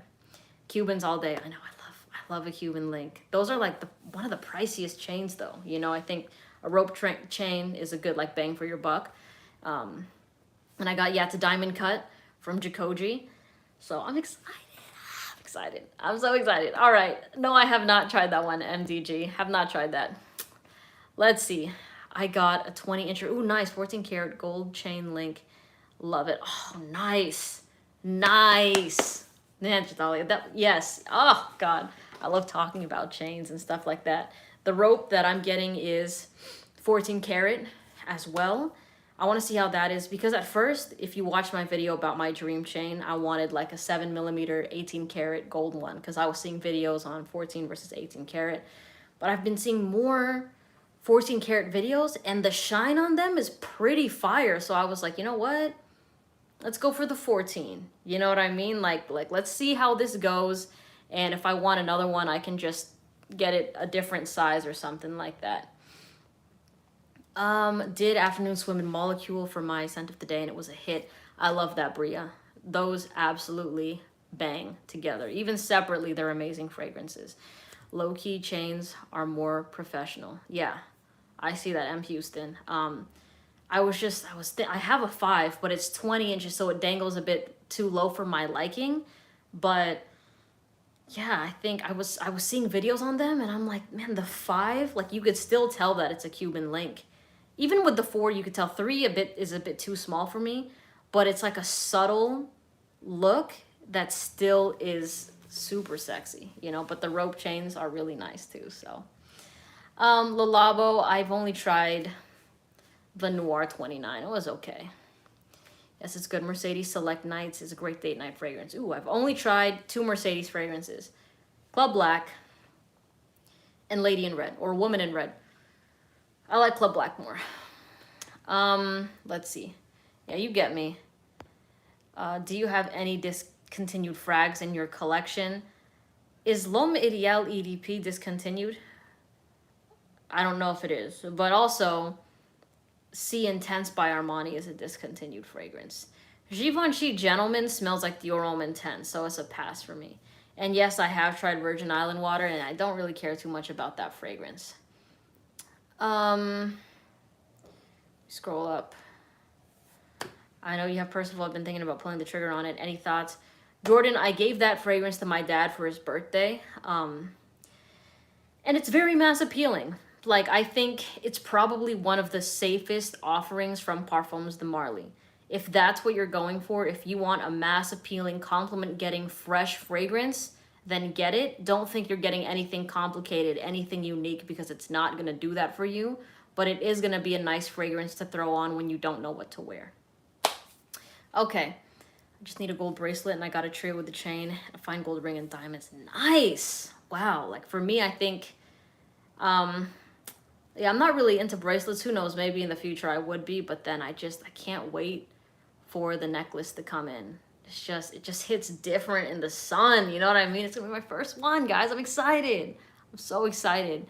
Cubans all day. I know, I love a Cuban link. Those are one of the priciest chains though. I think a rope chain is a good bang for your buck. And I got, it's a diamond cut from Jikoji. So I'm excited. I'm so excited. All right. No, I have not tried that one, MDG. Have not tried that. Let's see. I got a 20-incher. Ooh, nice. 14-karat gold chain link. Love it. Oh, nice. Nice. Ninja Dahlia. That, yes. Oh God, I love talking about chains and stuff like that. The rope that I'm getting is 14 karat as well. I want to see how that is because at first, if you watch my video about my dream chain, I wanted like a 7 millimeter 18 karat gold one because I was seeing videos on 14 versus 18 karat. But I've been seeing more 14 karat videos and the shine on them is pretty fire. So I was like, you know what? Let's go for the 14. You know what I mean? Like let's see how this goes. And if I want another one, I can just get it a different size or something like that. Did afternoon swim in Molecule for my scent of the day, and it was a hit. I love that Bria. Those absolutely bang together. Even separately, they're amazing fragrances. Low-key chains are more professional. Yeah, I see that, M. Houston. I have a 5, but it's 20 inches, so it dangles a bit too low for my liking. But yeah, I think I was seeing videos on them, and I'm like, man, the 5, like you could still tell that it's a Cuban link. Even with the 4, you could tell 3 is a bit too small for me, but it's like a subtle look that still is super sexy, you know, but the rope chains are really nice too. So Le Labo, I've only tried the Noir 29. It was okay. Yes, it's good. Mercedes Select Nights is a great date night fragrance. Ooh, I've only tried 2 Mercedes fragrances. Club Black and Lady in Red, or Woman in Red. I like Club Black more. Let's see. Yeah, you get me. Do you have any discontinued frags in your collection? Is L'Homme Ideal EDP discontinued? I don't know if it is, but also C Intense by Armani is a discontinued fragrance. Givenchy Gentleman smells like Dior Homme Intense, so it's a pass for me. And yes, I have tried Virgin Island water, and I don't really care too much about that fragrance. Scroll up. I know you have Percival. I've been thinking about pulling the trigger on it. Any thoughts? Jordan, I gave that fragrance to my dad for his birthday. And it's very mass appealing. Like, I think it's probably one of the safest offerings from Parfums de Marly. If that's what you're going for, if you want a mass appealing, compliment getting fresh fragrance, then get it. Don't think you're getting anything complicated, anything unique, because it's not going to do that for you. But it is going to be a nice fragrance to throw on when you don't know what to wear. Okay. I just need a gold bracelet, and I got a trio with the chain, a fine gold ring, and diamonds. Nice! Wow. Like, for me, I think... yeah, I'm not really into bracelets. Who knows? Maybe in the future I would be, but then I can't wait for the necklace to come in. It just hits different in the sun. You know what I mean? It's gonna be my first one, guys. I'm excited. I'm so excited.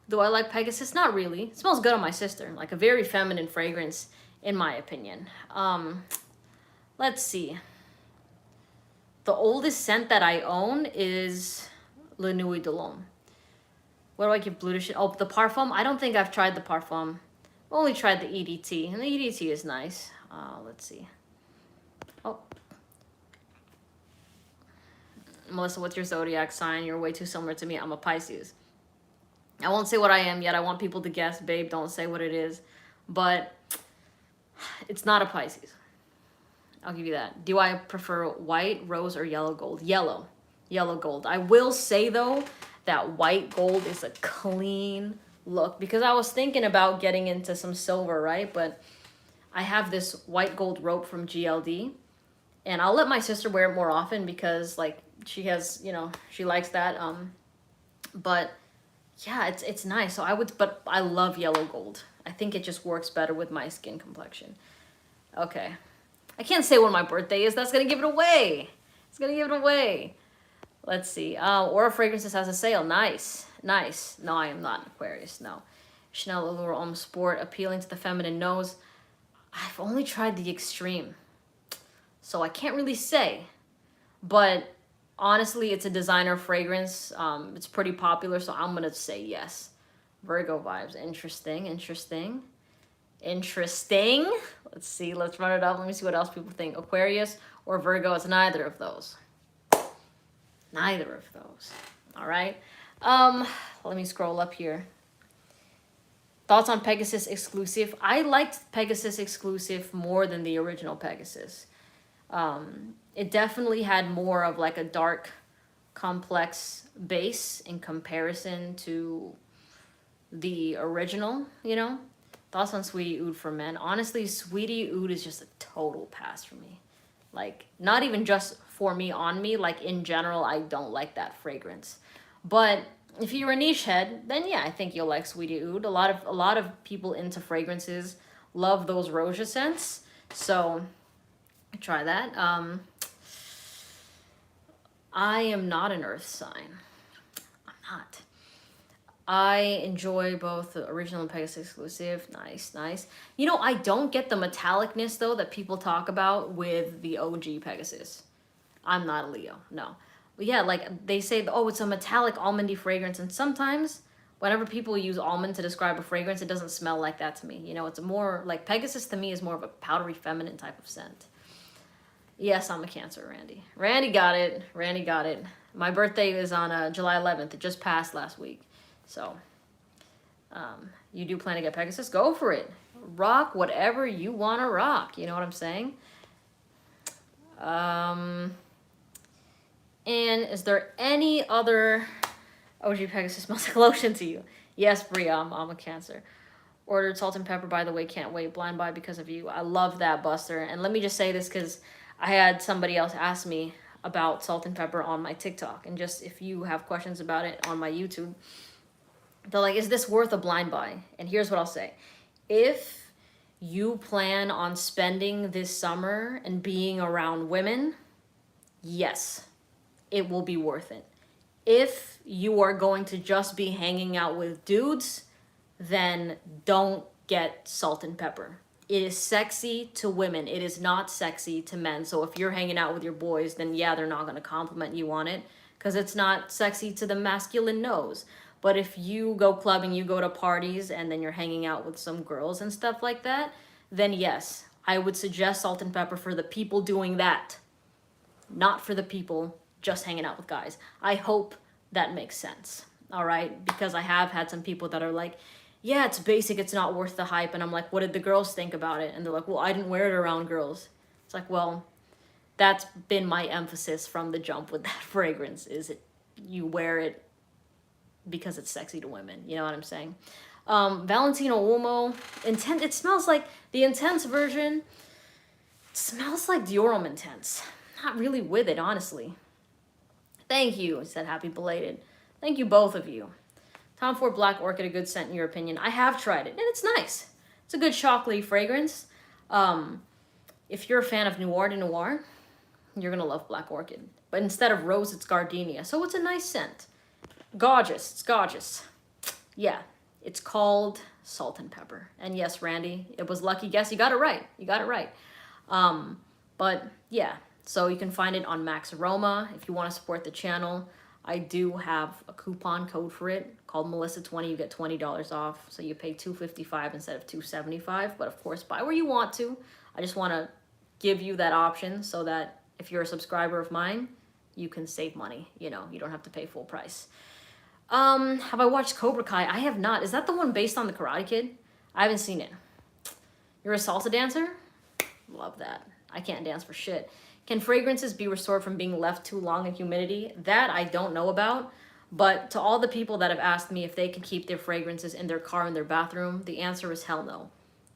Do I like Pegasus? Not really. It smells good on my sister. Like a very feminine fragrance, in my opinion. Let's see. The oldest scent that I own is Le Nuit de l'Homme. What do I give Blue to shit? Oh, the Parfum? I don't think I've tried the Parfum. I've only tried the EDT, and the EDT is nice. Let's see. Oh. Melissa, what's your zodiac sign? You're way too similar to me. I'm a Pisces. I won't say what I am yet. I want people to guess. Babe, don't say what it is. But it's not a Pisces. I'll give you that. Do I prefer white, rose, or yellow gold? Yellow. Yellow gold. I will say, though, that white gold is a clean look. Because I was thinking about getting into some silver, right? But I have this white gold rope from GLD. And I'll let my sister wear it more often because, like, she has, you know, she likes that. But... yeah, it's nice. So but I love yellow gold. I think it just works better with my skin complexion. Okay. I can't say when my birthday is. That's going to give it away. It's going to give it away. Let's see. Aura Fragrances has a sale. Nice. Nice. No, I am not an Aquarius. No. Chanel Allure Homme Sport, appealing to the feminine nose. I've only tried the Extreme. So I can't really say. But... honestly, it's a designer fragrance. It's pretty popular, so I'm gonna say yes. Virgo vibes. Interesting, interesting, interesting. Let's see, let's run it up. Let me see what else people think. Aquarius or Virgo, it's neither of those. Neither of those. All right. Let me scroll up here. Thoughts on Pegasus Exclusive? I liked Pegasus Exclusive more than the original Pegasus. It definitely had more of like a dark, complex base in comparison to the original, you know? Thoughts on Sweetie Oud for men. Honestly, Sweetie Oud is just a total pass for me. Like, not even just for me, on me, like in general, I don't like that fragrance. But if you're a niche head, then yeah, I think you'll like Sweetie Oud. A lot of people into fragrances love those Roja scents. So try that. I am not an earth sign. I'm not. I enjoy both the original and Pegasus exclusive. Nice, nice. You know, I don't get the metallicness though that people talk about with the OG Pegasus. I'm not a Leo, no. But yeah, like they say, oh, it's a metallic almondy fragrance, and sometimes whenever people use almond to describe a fragrance, it doesn't smell like that to me. You know, it's more like Pegasus to me is more of a powdery feminine type of scent. Yes, I'm a Cancer, Randy. Randy got it. Randy got it. My birthday is on July 11th. It just passed last week. So, you do plan to get Pegasus? Go for it. Rock whatever you want to rock. You know what I'm saying? And is there any other OG Pegasus smells like lotion to you? Yes, Bria, I'm a Cancer. Ordered salt and pepper, by the way, can't wait. Blind buy because of you. I love that, Buster. And let me just say this because I had somebody else ask me about salt and pepper on my TikTok. And just if you have questions about it on my YouTube, they're like, is this worth a blind buy? And here's what I'll say. If you plan on spending this summer and being around women, yes, it will be worth it. If you are going to just be hanging out with dudes, then don't get salt and pepper. It is sexy to women. It is not sexy to men. So if you're hanging out with your boys, then yeah, they're not going to compliment you on it because it's not sexy to the masculine nose. But if you go clubbing, you go to parties, and then you're hanging out with some girls and stuff like that, then yes, I would suggest salt and pepper for the people doing that, not for the people just hanging out with guys. I hope that makes sense, all right? Because I have had some people that are like, yeah, it's basic, it's not worth the hype. And I'm like, what did the girls think about it? And they're like, well, I didn't wear it around girls. It's like, well, that's been my emphasis from the jump with that fragrance, is it you wear it because it's sexy to women. You know what I'm saying? Valentino Uomo, it smells like, the Intense version, it smells like Diorum Intense. Not really with it, honestly. Thank you, said Happy Belated. Thank you, both of you. Tom Ford Black Orchid, a good scent in your opinion? I have tried it, and it's nice. It's a good chocolatey fragrance. If you're a fan of Noir de Noir, you're going to love Black Orchid. But instead of rose, it's gardenia. So it's a nice scent. Gorgeous. It's gorgeous. Yeah, it's called Salt and Pepper. And yes, Randy, it was lucky guess. You got it right. You got it right. But yeah, so you can find it on Max Aroma if you want to support the channel. I do have a coupon code for it called Melissa20. You get $20 off. So you pay $255 instead of $275. But of course, buy where you want to. I just want to give you that option so that if you're a subscriber of mine, you can save money. You know, you don't have to pay full price. Have I watched Cobra Kai? I have not. Is that the one based on the Karate Kid? I haven't seen it. You're a salsa dancer? Love that. I can't dance for shit. Can fragrances be restored from being left too long in humidity? That I don't know about. But to all the people that have asked me if they can keep their fragrances in their car, in their bathroom, the answer is hell no.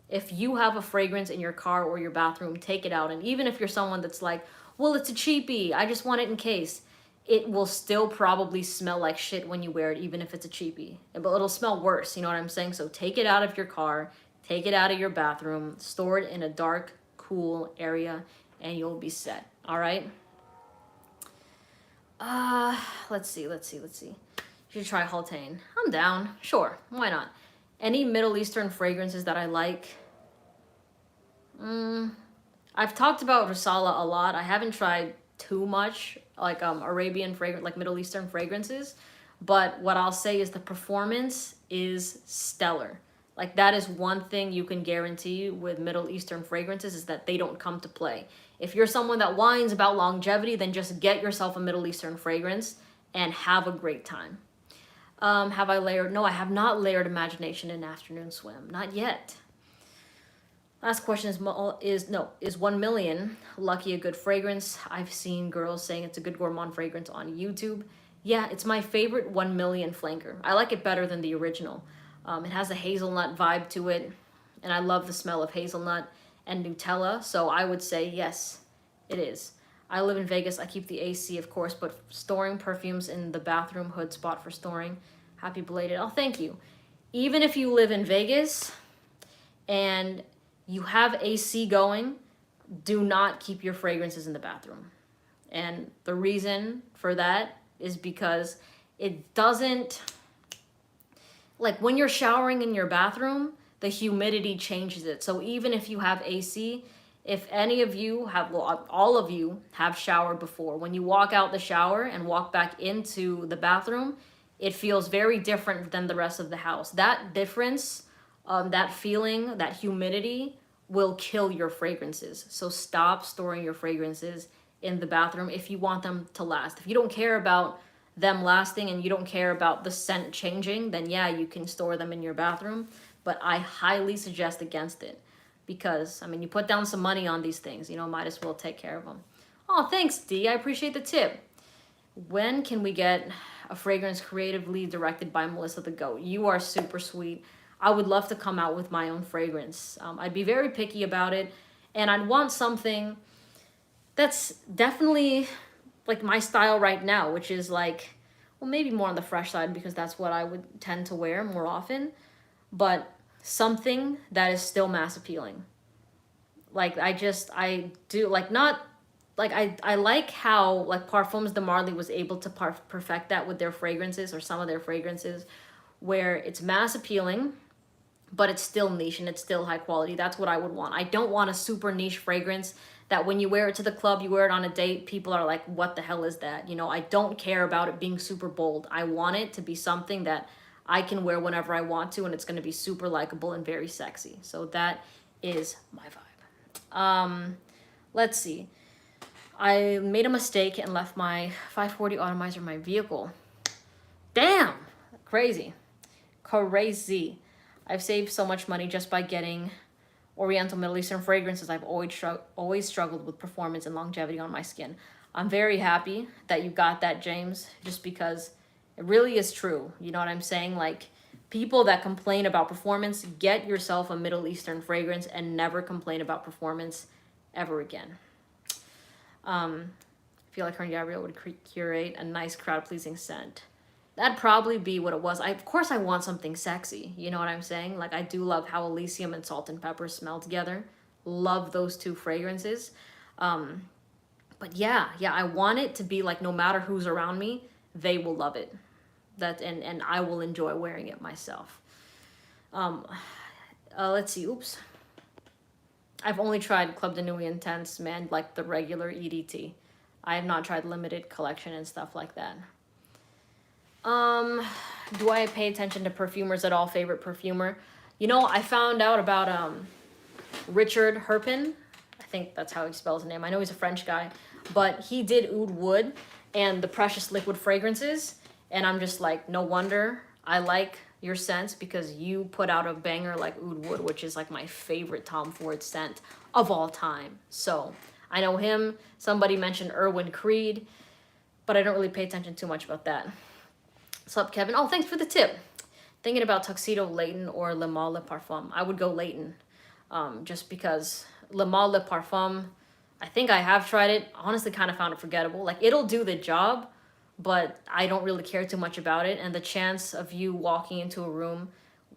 If you have a fragrance in your car or your bathroom, take it out. And even if you're someone that's like, well, it's a cheapie, I just want it in case, it will still probably smell like shit when you wear it, even if it's a cheapie. But it'll smell worse, you know what I'm saying? So take it out of your car, take it out of your bathroom, store it in a dark, cool area, and you'll be set, all right? Let's see. You should try Haltane. I'm down, sure, why not? Any Middle Eastern fragrances that I like? I've talked about Risala a lot. I haven't tried too much like Arabian fragrance, like Middle Eastern fragrances, but what I'll say is the performance is stellar. Like that is one thing you can guarantee with Middle Eastern fragrances is that they don't come to play. If you're someone that whines about longevity, then just get yourself a Middle Eastern fragrance and have a great time. Have I layered? No, I have not layered Imagination in Afternoon Swim. Not yet. Last question is 1 million Lucky a good fragrance? I've seen girls saying it's a good gourmand fragrance on YouTube. Yeah, it's my favorite 1 million flanker. I like it better than the original. It has a hazelnut vibe to it, and I love the smell of hazelnut and Nutella, so I would say yes, it is. I live in Vegas. I keep the AC, of course, but storing perfumes in the bathroom hood spot for storing. Happy belated. Oh, thank you. Even if you live in Vegas and you have AC going, do not keep your fragrances in the bathroom. And the reason for that is because it doesn't, like when you're showering in your bathroom, the humidity changes it. So even if you have AC, if any of you have, well, all of you have showered before, when you walk out the shower and walk back into the bathroom, it feels very different than the rest of the house. That difference, that feeling, that humidity will kill your fragrances. So stop storing your fragrances in the bathroom if you want them to last. If you don't care about them lasting and you don't care about the scent changing, then yeah, you can store them in your bathroom. But I highly suggest against it because, I mean, you put down some money on these things, you know, might as well take care of them. Oh, thanks, D. I appreciate the tip. When can we get a fragrance creatively directed by Melissa the Goat? You are super sweet. I would love to come out with my own fragrance. I'd be very picky about it, and I'd want something that's definitely like my style right now, which is like, well, maybe more on the fresh side because that's what I would tend to wear more often, but something that is still mass appealing. Like I do like not like I like how like Parfums de Marly was able to perfect that with their fragrances or some of their fragrances where it's mass appealing but it's still niche and it's still high quality. That's what I would want. I don't want a super niche fragrance that when you wear it to the club, you wear it on a date, people are like, what the hell is that? You know, I don't care about it being super bold. I want it to be something that I can wear whenever I want to, and it's going to be super likable and very sexy. So that is my vibe. Let's see. I made a mistake and left my 540 atomizer in my vehicle. Damn! Crazy. Crazy. I've saved so much money just by getting Oriental Middle Eastern fragrances. I've always struggled with performance and longevity on my skin. I'm very happy that you got that, James, just because it really is true. You know what I'm saying? Like, people that complain about performance, get yourself a Middle Eastern fragrance and never complain about performance ever again. I feel like her and Gabrielle would curate a nice crowd-pleasing scent. That'd probably be what it was. Of course I want something sexy. You know what I'm saying? Like, I do love how Elysium and Salt and Pepper smell together. Love those two fragrances. But yeah, I want it to be like no matter who's around me, they will love it. And I will enjoy wearing it myself. Let's see. Oops. I've only tried Club de Nuit Intense, man, like the regular EDT. I have not tried limited collection and stuff like that. Do I pay attention to perfumers at all? Favorite perfumer? You know, I found out about Richard Herpin. I think that's how he spells his name. I know he's a French guy, but he did Oud Wood and the Precious Liquid fragrances, and I'm just like, no wonder I like your scents because you put out a banger like Oud Wood, which is like my favorite Tom Ford scent of all time. So I know him. Somebody mentioned Erwin Creed, but I don't really pay attention too much about that. What's up, Kevin? Oh, thanks for the tip. Thinking about Tuxedo Leighton or Le Male Le Parfum. I would go Leighton, just because Le Male Le Parfum, I think I have tried it. Honestly, kind of found it forgettable. Like, it'll do the job, but I don't really care too much about it. And the chance of you walking into a room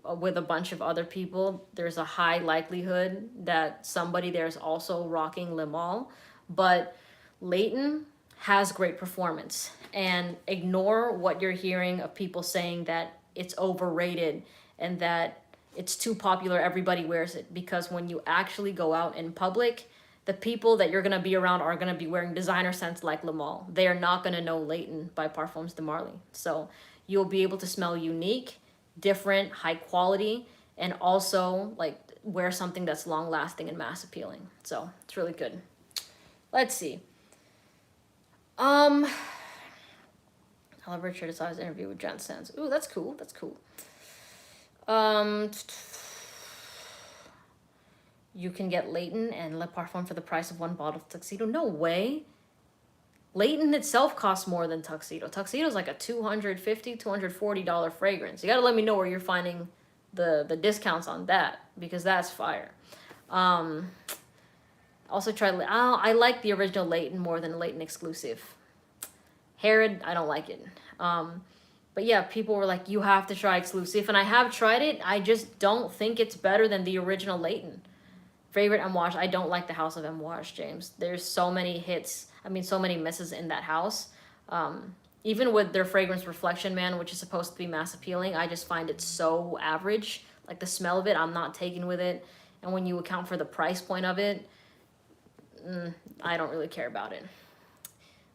with a bunch of other people, there's a high likelihood that somebody there is also rocking Le Male. But Leighton has great performance, and ignore what you're hearing of people saying that it's overrated and that it's too popular, everybody wears it, because when you actually go out in public, the people that you're going to be around are going to be wearing designer scents like Le Male. They are not going to know Leighton by Parfums de Marly. So you'll be able to smell unique, different, high quality, and also like wear something that's long lasting and mass appealing. So it's really good. Let's see. I love Richard Assay's interview with Jen Sands. Ooh, that's cool. That's cool. you can get Leighton and Le Parfum for the price of one bottle of Tuxedo. No way. Leighton itself costs more than Tuxedo. Tuxedo's like a $250, $240 fragrance. You gotta let me know where you're finding the discounts on that, because that's fire. Also tried, I like the original Leighton more than Leighton exclusive. Harrod, I don't like it. But yeah, people were like, you have to try exclusive, and I have tried it. I just don't think it's better than the original Leighton. Favorite Amouage, I don't like the House of Amouage, James. There's so many hits, so many misses in that house. Even with their fragrance Reflection Man, which is supposed to be mass appealing, I just find it so average. Like the smell of it, I'm not taken with it. And when you account for the price point of it, I don't really care about it.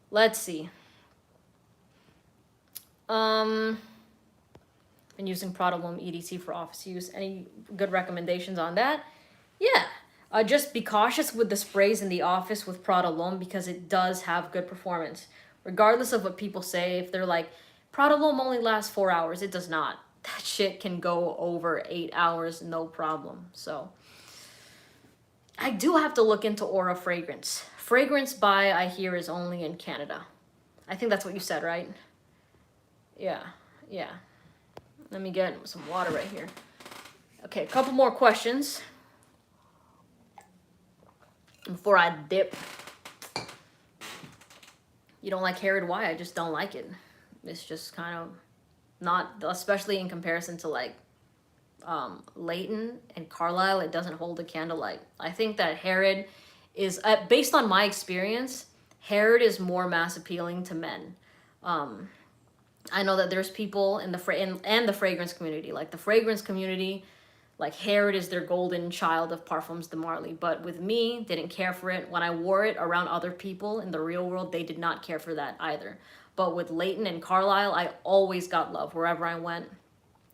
Let's see. Been using Prada L'Homme EDC for office use. Any good recommendations on that? Yeah. Just be cautious with the sprays in the office with Prada L'Homme, because it does have good performance. Regardless of what people say, if they're like, Prada L'Homme only lasts 4 hours, it does not. That shit can go over 8 hours, no problem. So, I do have to look into Aura Fragrance. Fragrance by, I hear, is only in Canada. I think that's what you said, right? Yeah. Let me get some water right here. Okay, a couple more questions before I dip. You don't like Harrod? Why? I just don't like it. It's just kind of not, especially in comparison to like Leighton and Carlisle, it doesn't hold a candlelight. I think that Harrod is, based on my experience, Harrod is more mass appealing to men. I know that there's people in the and the fragrance community, like the fragrance community, like Harrod is their golden child of Parfums de Marly. But with me, didn't care for it. When I wore it around other people in the real world, they did not care for that either. But with Leighton and Carlisle, I always got love wherever I went,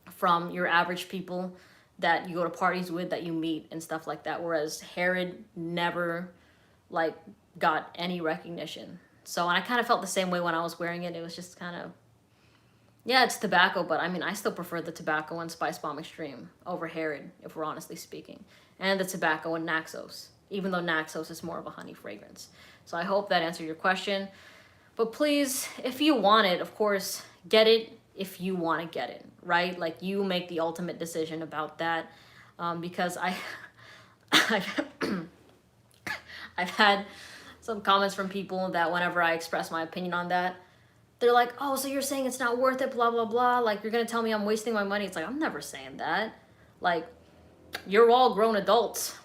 from your average people that you go to parties with, that you meet and stuff like that. Whereas Harrod never like got any recognition. So, and I kind of felt the same way when I was wearing it. It was just kind of, yeah, it's tobacco, but I still prefer the tobacco and Spice Bomb Extreme over Harrod, if we're honestly speaking. And the tobacco and Naxos, even though Naxos is more of a honey fragrance. So I hope that answered your question. But please, if you want it, of course, get it if you want to get it, right? Like, you make the ultimate decision about that. Because I've had some comments from people that whenever I express my opinion on that, they're like, oh, so you're saying it's not worth it, blah, blah, blah. Like, you're going to tell me I'm wasting my money. It's like, I'm never saying that. Like, you're all grown adults.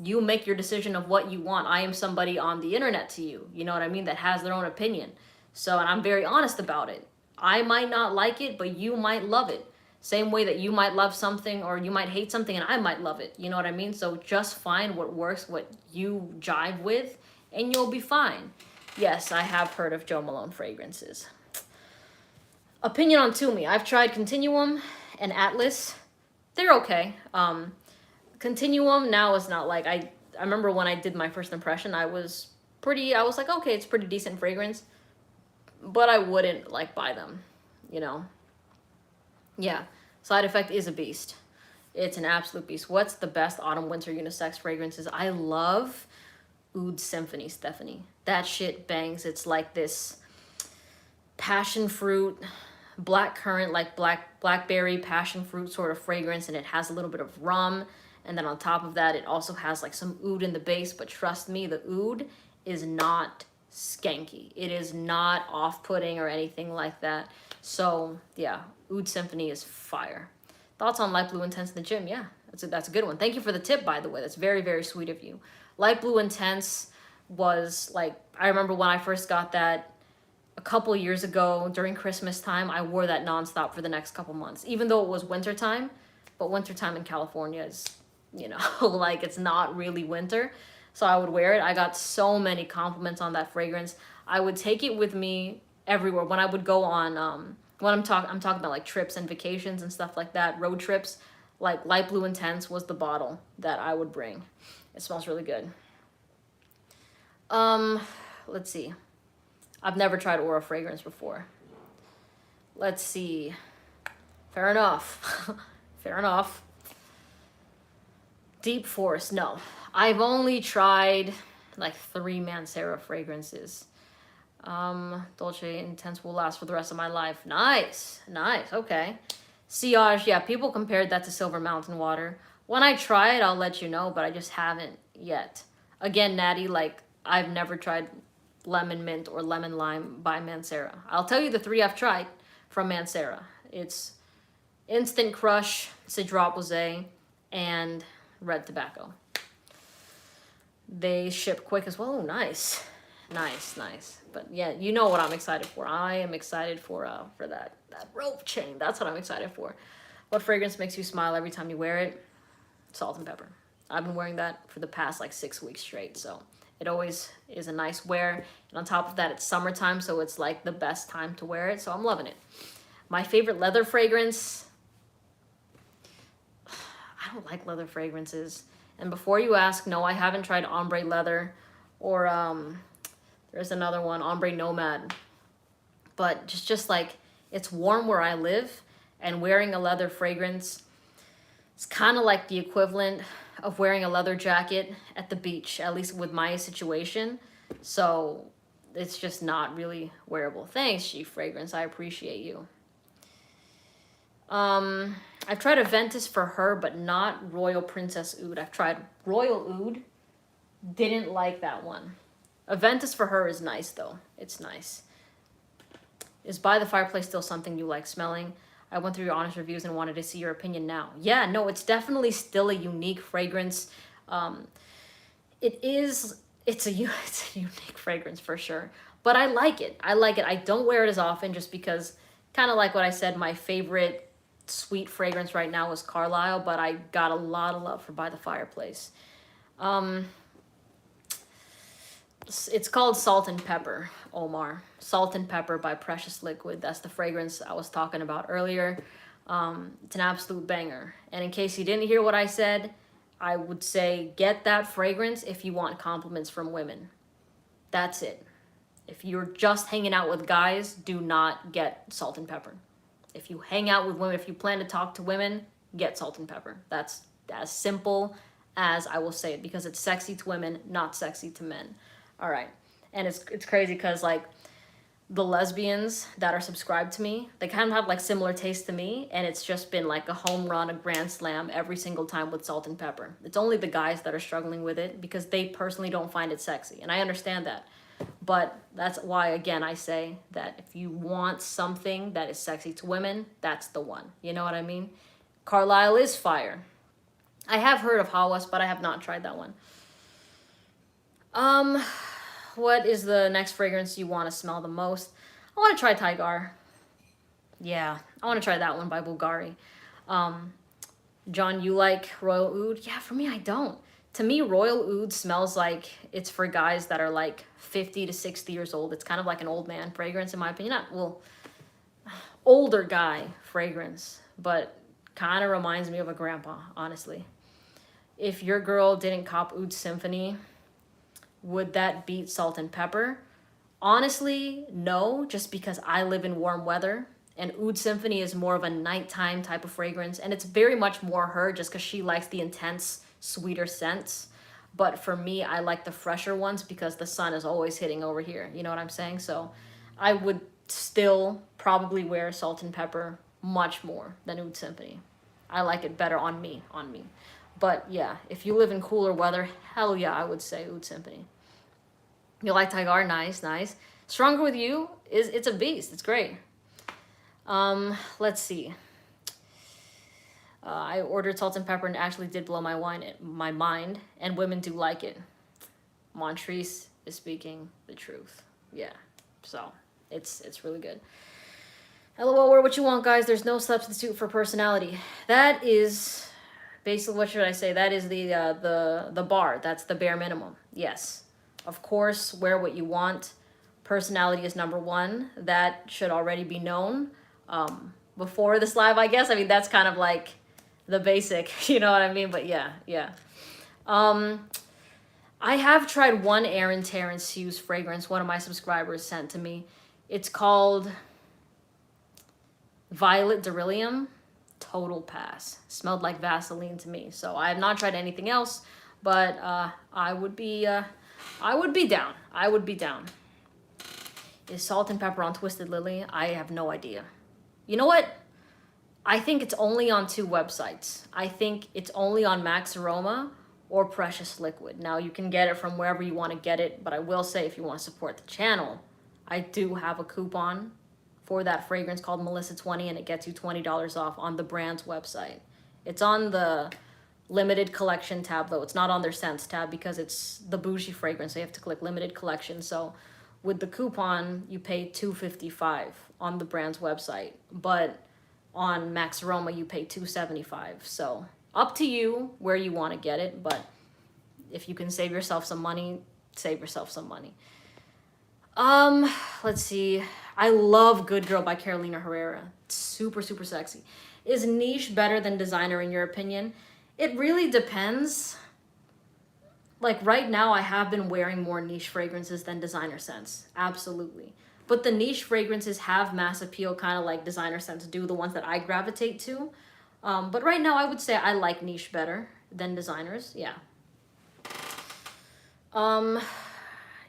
You make your decision of what you want. I am somebody on the internet to you, you know what I mean, that has their own opinion. So, and I'm very honest about it. I might not like it, but you might love it. Same way that you might love something or you might hate something and I might love it. You know what I mean? So just find what works, what you jive with, and you'll be fine. Yes, I have heard of Jo Malone fragrances. Opinion on Tumi. I've tried Continuum and Atlas. They're okay. Continuum now is not like, I remember when I did my first impression, I was like, okay, it's pretty decent fragrance, but I wouldn't like buy them, you know? Yeah, Side Effect is a beast. It's an absolute beast. What's the best autumn winter unisex fragrances? I love Oud Symphony, Stephanie. That shit bangs. It's like this passion fruit, black currant, like blackberry passion fruit sort of fragrance, and it has a little bit of rum, and then on top of that it also has like some oud in the base. But trust me, the oud is not skanky. It is not off-putting or anything like that. So yeah, Oud Symphony is fire. Thoughts on Light Blue Intense in the gym? Yeah, that's a good one. Thank you for the tip, by the way. That's very, very sweet of you. Light Blue Intense was like, I remember when I first got that a couple years ago during Christmas time, I wore that nonstop for the next couple months, even though it was wintertime. But wintertime in California is, you know, like, it's not really winter. So I would wear it. I got so many compliments on that fragrance. I would take it with me everywhere. When I would go on, when I'm talking about like trips and vacations and stuff like that, road trips, like Light Blue Intense was the bottle that I would bring. It smells really good. Let's see. I've never tried Aura fragrance before. Let's see. Fair enough. Fair enough. Deep Forest, no. I've only tried like 3 Mancera fragrances. Dolce Intense will last for the rest of my life. Nice, nice, okay. Sillage, yeah, people compared that to Silver Mountain Water. When I try it, I'll let you know, but I just haven't yet. Again, Natty, like, I've never tried Lemon Mint or Lemon Lime by Mancera. I'll tell you the 3 I've tried from Mancera. It's Instant Crush, Cedroit Rosé, and Red Tobacco. They ship quick as well. Oh, nice. Nice, nice. But yeah, you know what I'm excited for. I am excited for that rope chain. That's what I'm excited for. What fragrance makes you smile every time you wear it? Salt and Pepper. I've been wearing that for the past like 6 weeks straight, so it always is a nice wear. And on top of that, it's summertime, so it's like the best time to wear it, so I'm loving it. My favorite leather fragrance, I don't like leather fragrances. And before you ask, no, I haven't tried Ombre Leather or there's another one, Ombre Nomad. But just like, it's warm where I live, and wearing a leather fragrance, it's kind of like the equivalent of wearing a leather jacket at the beach, at least with my situation. So it's just not really wearable. Thanks, Chief Fragrance. I appreciate you. I've tried Aventus for her, but not Royal Princess Oud. I've tried Royal Oud. Didn't like that one. Aventus for her is nice, though. It's nice. Is By the Fireplace still something you like smelling? I went through your honest reviews and wanted to see your opinion now. Yeah, no, it's definitely still a unique fragrance. It's a unique fragrance for sure. But I like it. I like it. I don't wear it as often just because, kind of like what I said, my favorite sweet fragrance right now is Carlisle, but I got a lot of love for By the Fireplace. It's called Salt and Pepper, Omar. Salt and Pepper by Precious Liquid. That's the fragrance I was talking about earlier. It's an absolute banger. And in case you didn't hear what I said, I would say get that fragrance if you want compliments from women. That's it. If you're just hanging out with guys, do not get Salt and Pepper. If you hang out with women, if you plan to talk to women, get Salt and Pepper. That's as simple as I will say it, because it's sexy to women, not sexy to men. All right. And it's crazy because like the lesbians that are subscribed to me, they kind of have like similar taste to me, and it's just been like a home run, a grand slam every single time with Salt and Pepper. It's only the guys that are struggling with it because they personally don't find it sexy, and I understand that. But that's why, again, I say that if you want something that is sexy to women, that's the one. You know what I mean? Carlisle is fire. I have heard of Hawas, but I have not tried that one. What is the next fragrance you want to smell the most? I want to try Tigar. Yeah, I want to try that one by Bulgari. John, you like Royal Oud? Yeah, for me, I don't. To me, Royal Oud smells like it's for guys that are like 50 to 60 years old. It's kind of like an old man fragrance, in my opinion. Older guy fragrance, but kind of reminds me of a grandpa, honestly. If your girl didn't cop Oud Symphony, would that beat Salt and Pepper? Honestly, no, just because I live in warm weather, and Oud Symphony is more of a nighttime type of fragrance, and it's very much more her just because she likes the intense, sweeter scents. But for me, I like the fresher ones because the sun is always hitting over here. You know what I'm saying? So I would still probably wear Salt and Pepper much more than Oud Symphony. I like it better on me. But yeah, if you live in cooler weather, hell yeah, I would say Oud Symphony. You like Tigar? Nice. Stronger With You it's a beast. It's great. Let's see. I ordered Salt and Pepper and actually did blow my mind, and women do like it. Montrese is speaking the truth. Yeah, so it's really good. LOL, wear what you want, guys. There's no substitute for personality. That is basically, what should I say? That is the bar. That's the bare minimum. Yes. Of course, wear what you want. Personality is number one. That should already be known before this live, I guess. I mean, that's kind of like the basic, you know what I mean? But yeah. I have tried one Aaron Terrence Hughes fragrance one of my subscribers sent to me. It's called Violet Beryllium. total pass. Smelled like Vaseline to me. So I have not tried anything else, but I would be down. I would be down. Is salt and pepper on Twisted Lily? I have no idea. You know what? I think it's only on 2 websites. I think it's only on Max Aroma or Precious Liquid. Now, you can get it from wherever you want to get it, but I will say if you want to support the channel, I do have a coupon for that fragrance called Melissa20, and it gets you $20 off on the brand's website. It's on the limited collection tab, though. It's not on their scents tab because it's the bougie fragrance. So you have to click limited collection. So with the coupon, you pay $255 on the brand's website, but on Max Aroma, you pay $275. So up to you where you want to get it, but if you can save yourself some money, save yourself some money. Let's see. I love Good Girl by Carolina Herrera. It's super, super sexy. Is niche better than designer in your opinion? It really depends. Like right now, I have been wearing more niche fragrances than designer scents. Absolutely. But the niche fragrances have mass appeal, kind of like designer scents do, the ones that I gravitate to. But right now, I would say I like niche better than designers. Yeah.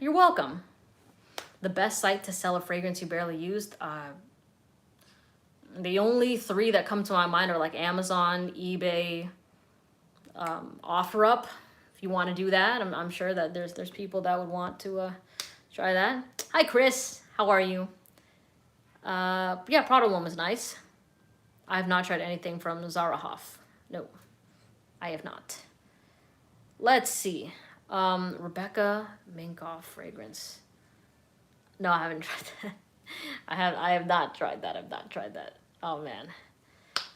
You're welcome. The best site to sell a fragrance you barely used? The only 3 that come to my mind are like Amazon, eBay, OfferUp. If you want to do that, I'm sure that there's people that would want to try that. Hi, Chris. How are you? Yeah, Prada One was nice. I have not tried anything from Zara Hoff. No, I have not. Let's see. Rebecca Minkoff fragrance. No, I haven't tried that. I have not tried that. I've not tried that. Oh man.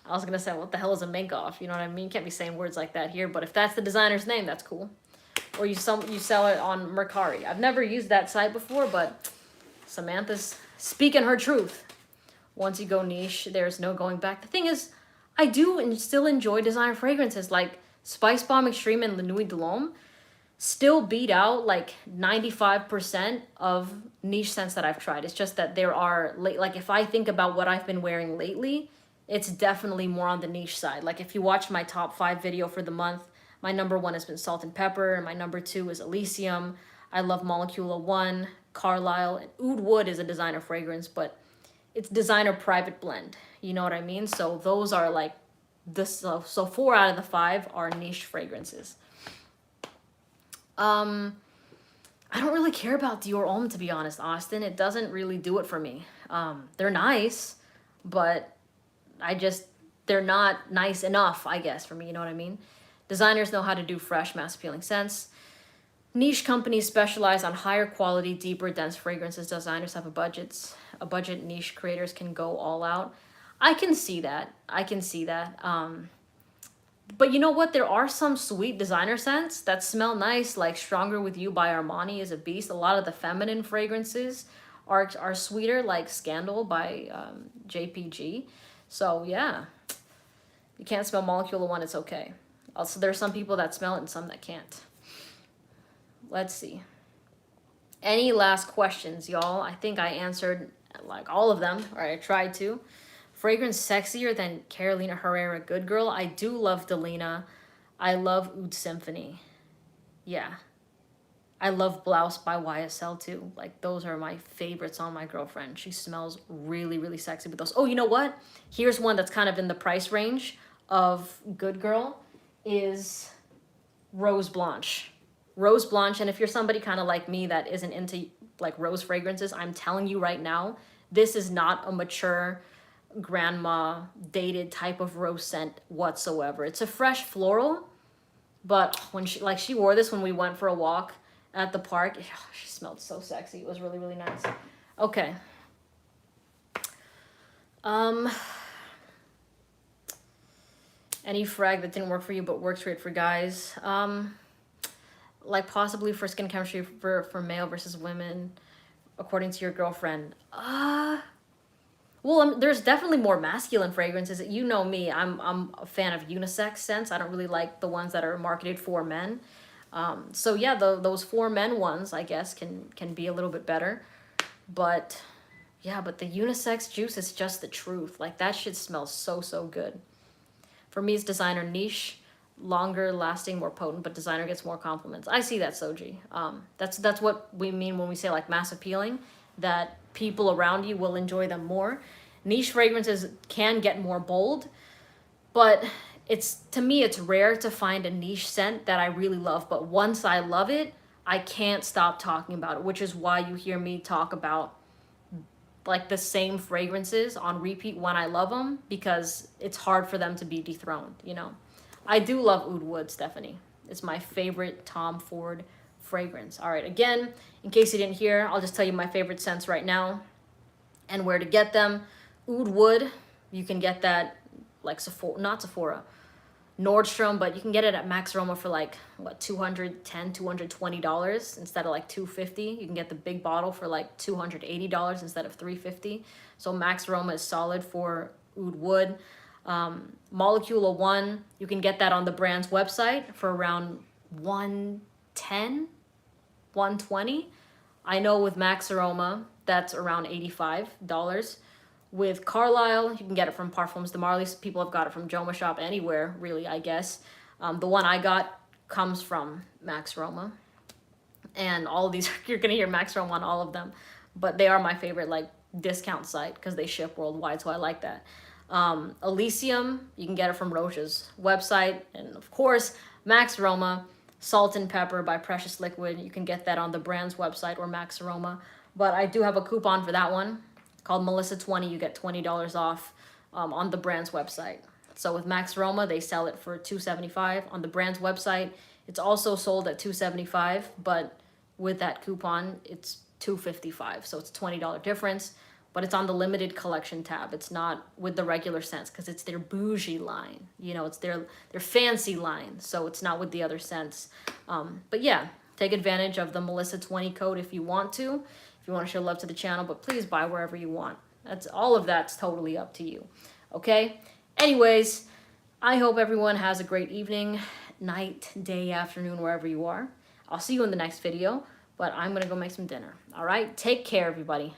I was gonna say, what the hell is a Minkoff? You know what I mean? You can't be saying words like that here, but if that's the designer's name, that's cool. Or you sell it on Mercari. I've never used that site before, but Samantha's speaking her truth. Once you go niche, there's no going back. The thing is, I do still enjoy designer fragrances like Spice Bomb Extreme and La Nuit de l'Homme. Still beat out like 95% of niche scents that I've tried. It's just that there are, like if I think about what I've been wearing lately, it's definitely more on the niche side. Like if you watch my top 5 video for the month, my number 1 has been Salt and Pepper, and my number 2 is Elysium. I love Molecula 1, Carlisle, and Oud Wood is a designer fragrance, but it's designer private blend. You know what I mean? So those are like this. So 4 out of the 5 are niche fragrances. I don't really care about Dior Homme, to be honest, Austin. It doesn't really do it for me. They're nice, but they're not nice enough, I guess, for me. You know what I mean? Designers know how to do fresh, mass-appealing scents. Niche companies specialize on higher quality, deeper, dense fragrances. Designers have a budget. Niche creators can go all out. I can see that. But you know what? There are some sweet designer scents that smell nice, like Stronger With You by Armani is a beast. A lot of the feminine fragrances are sweeter, like Scandal by JPG. So yeah, you can't smell Molecula 1, it's okay. Also, there are some people that smell it and some that can't. Let's see. Any last questions, y'all? I think I answered like all of them, or I tried to. Fragrance sexier than Carolina Herrera Good Girl? I do love Delina. I love Oud Symphony. Yeah. I love Blouse by YSL too. Like those are my favorites on my girlfriend. She smells really, really sexy with those. Oh, you know what? Here's one that's kind of in the price range of Good Girl is Rose Blanche. Rose Blanche, and if you're somebody kind of like me that isn't into like rose fragrances, I'm telling you right now, this is not a mature grandma dated type of rose scent whatsoever. It's a fresh floral, but when she wore this when we went for a walk at the park, she smelled so sexy. It was really, really nice. Okay. Any frag that didn't work for you but works great for guys? Like possibly for skin chemistry for male versus women, according to your girlfriend. Well, there's definitely more masculine fragrances. You know me, I'm a fan of unisex scents. I don't really like the ones that are marketed for men. So yeah, those for men ones, I guess, can be a little bit better. But yeah, but the unisex juice is just the truth. Like that shit smells so, so good. For me, it's designer niche, longer lasting, more potent, but designer gets more compliments. I see that, Soji. That's what we mean when we say like mass appealing, that people around you will enjoy them more. Niche fragrances can get more bold, but it's, to me, it's rare to find a niche scent that I really love, but once I love it, I can't stop talking about it, which is why you hear me talk about like the same fragrances on repeat when I love them, because it's hard for them to be dethroned, you know. I do love Oud Wood, Stephanie. It's my favorite Tom Ford fragrance. All right, again, in case you didn't hear, I'll just tell you my favorite scents right now and where to get them. Oud Wood, you can get that like Sephora, not Sephora, Nordstrom, but you can get it at Max Aroma for like what, $210, $220 instead of like $250. You can get the big bottle for like $280 instead of $350. So Max Aroma is solid for Oud Wood. Molecula One, you can get that on the brand's website for around $110, $120. I know with Max Aroma that's around $85. With Carlisle, you can get it from Parfums de Marly. People have got it from Joma Shop, anywhere, really, I guess. The one I got comes from Max Aroma. And all of these, you're going to hear Max Aroma on all of them. But they are my favorite, like, discount site because they ship worldwide, so I like that. Elysium, you can get it from Roche's website. And, of course, Max Aroma, Salt and Pepper by Precious Liquid. You can get that on the brand's website or Max Aroma. But I do have a coupon for that one, called Melissa20. You get $20 off on the brand's website. So with Max Aroma, they sell it for $275 on the brand's website. It's also sold at $275, but with that coupon, it's $255. So it's a $20 difference, but it's on the limited collection tab. It's not with the regular scents because it's their bougie line. You know, it's their fancy line. So it's not with the other scents. But yeah, take advantage of the Melissa20 code if you want to. You want to show love to the channel, but please buy wherever you want. All of that's totally up to you. Okay? Anyways, I hope everyone has a great evening, night, day, afternoon, wherever you are. I'll see you in the next video, but I'm going to go make some dinner. All right? Take care, everybody.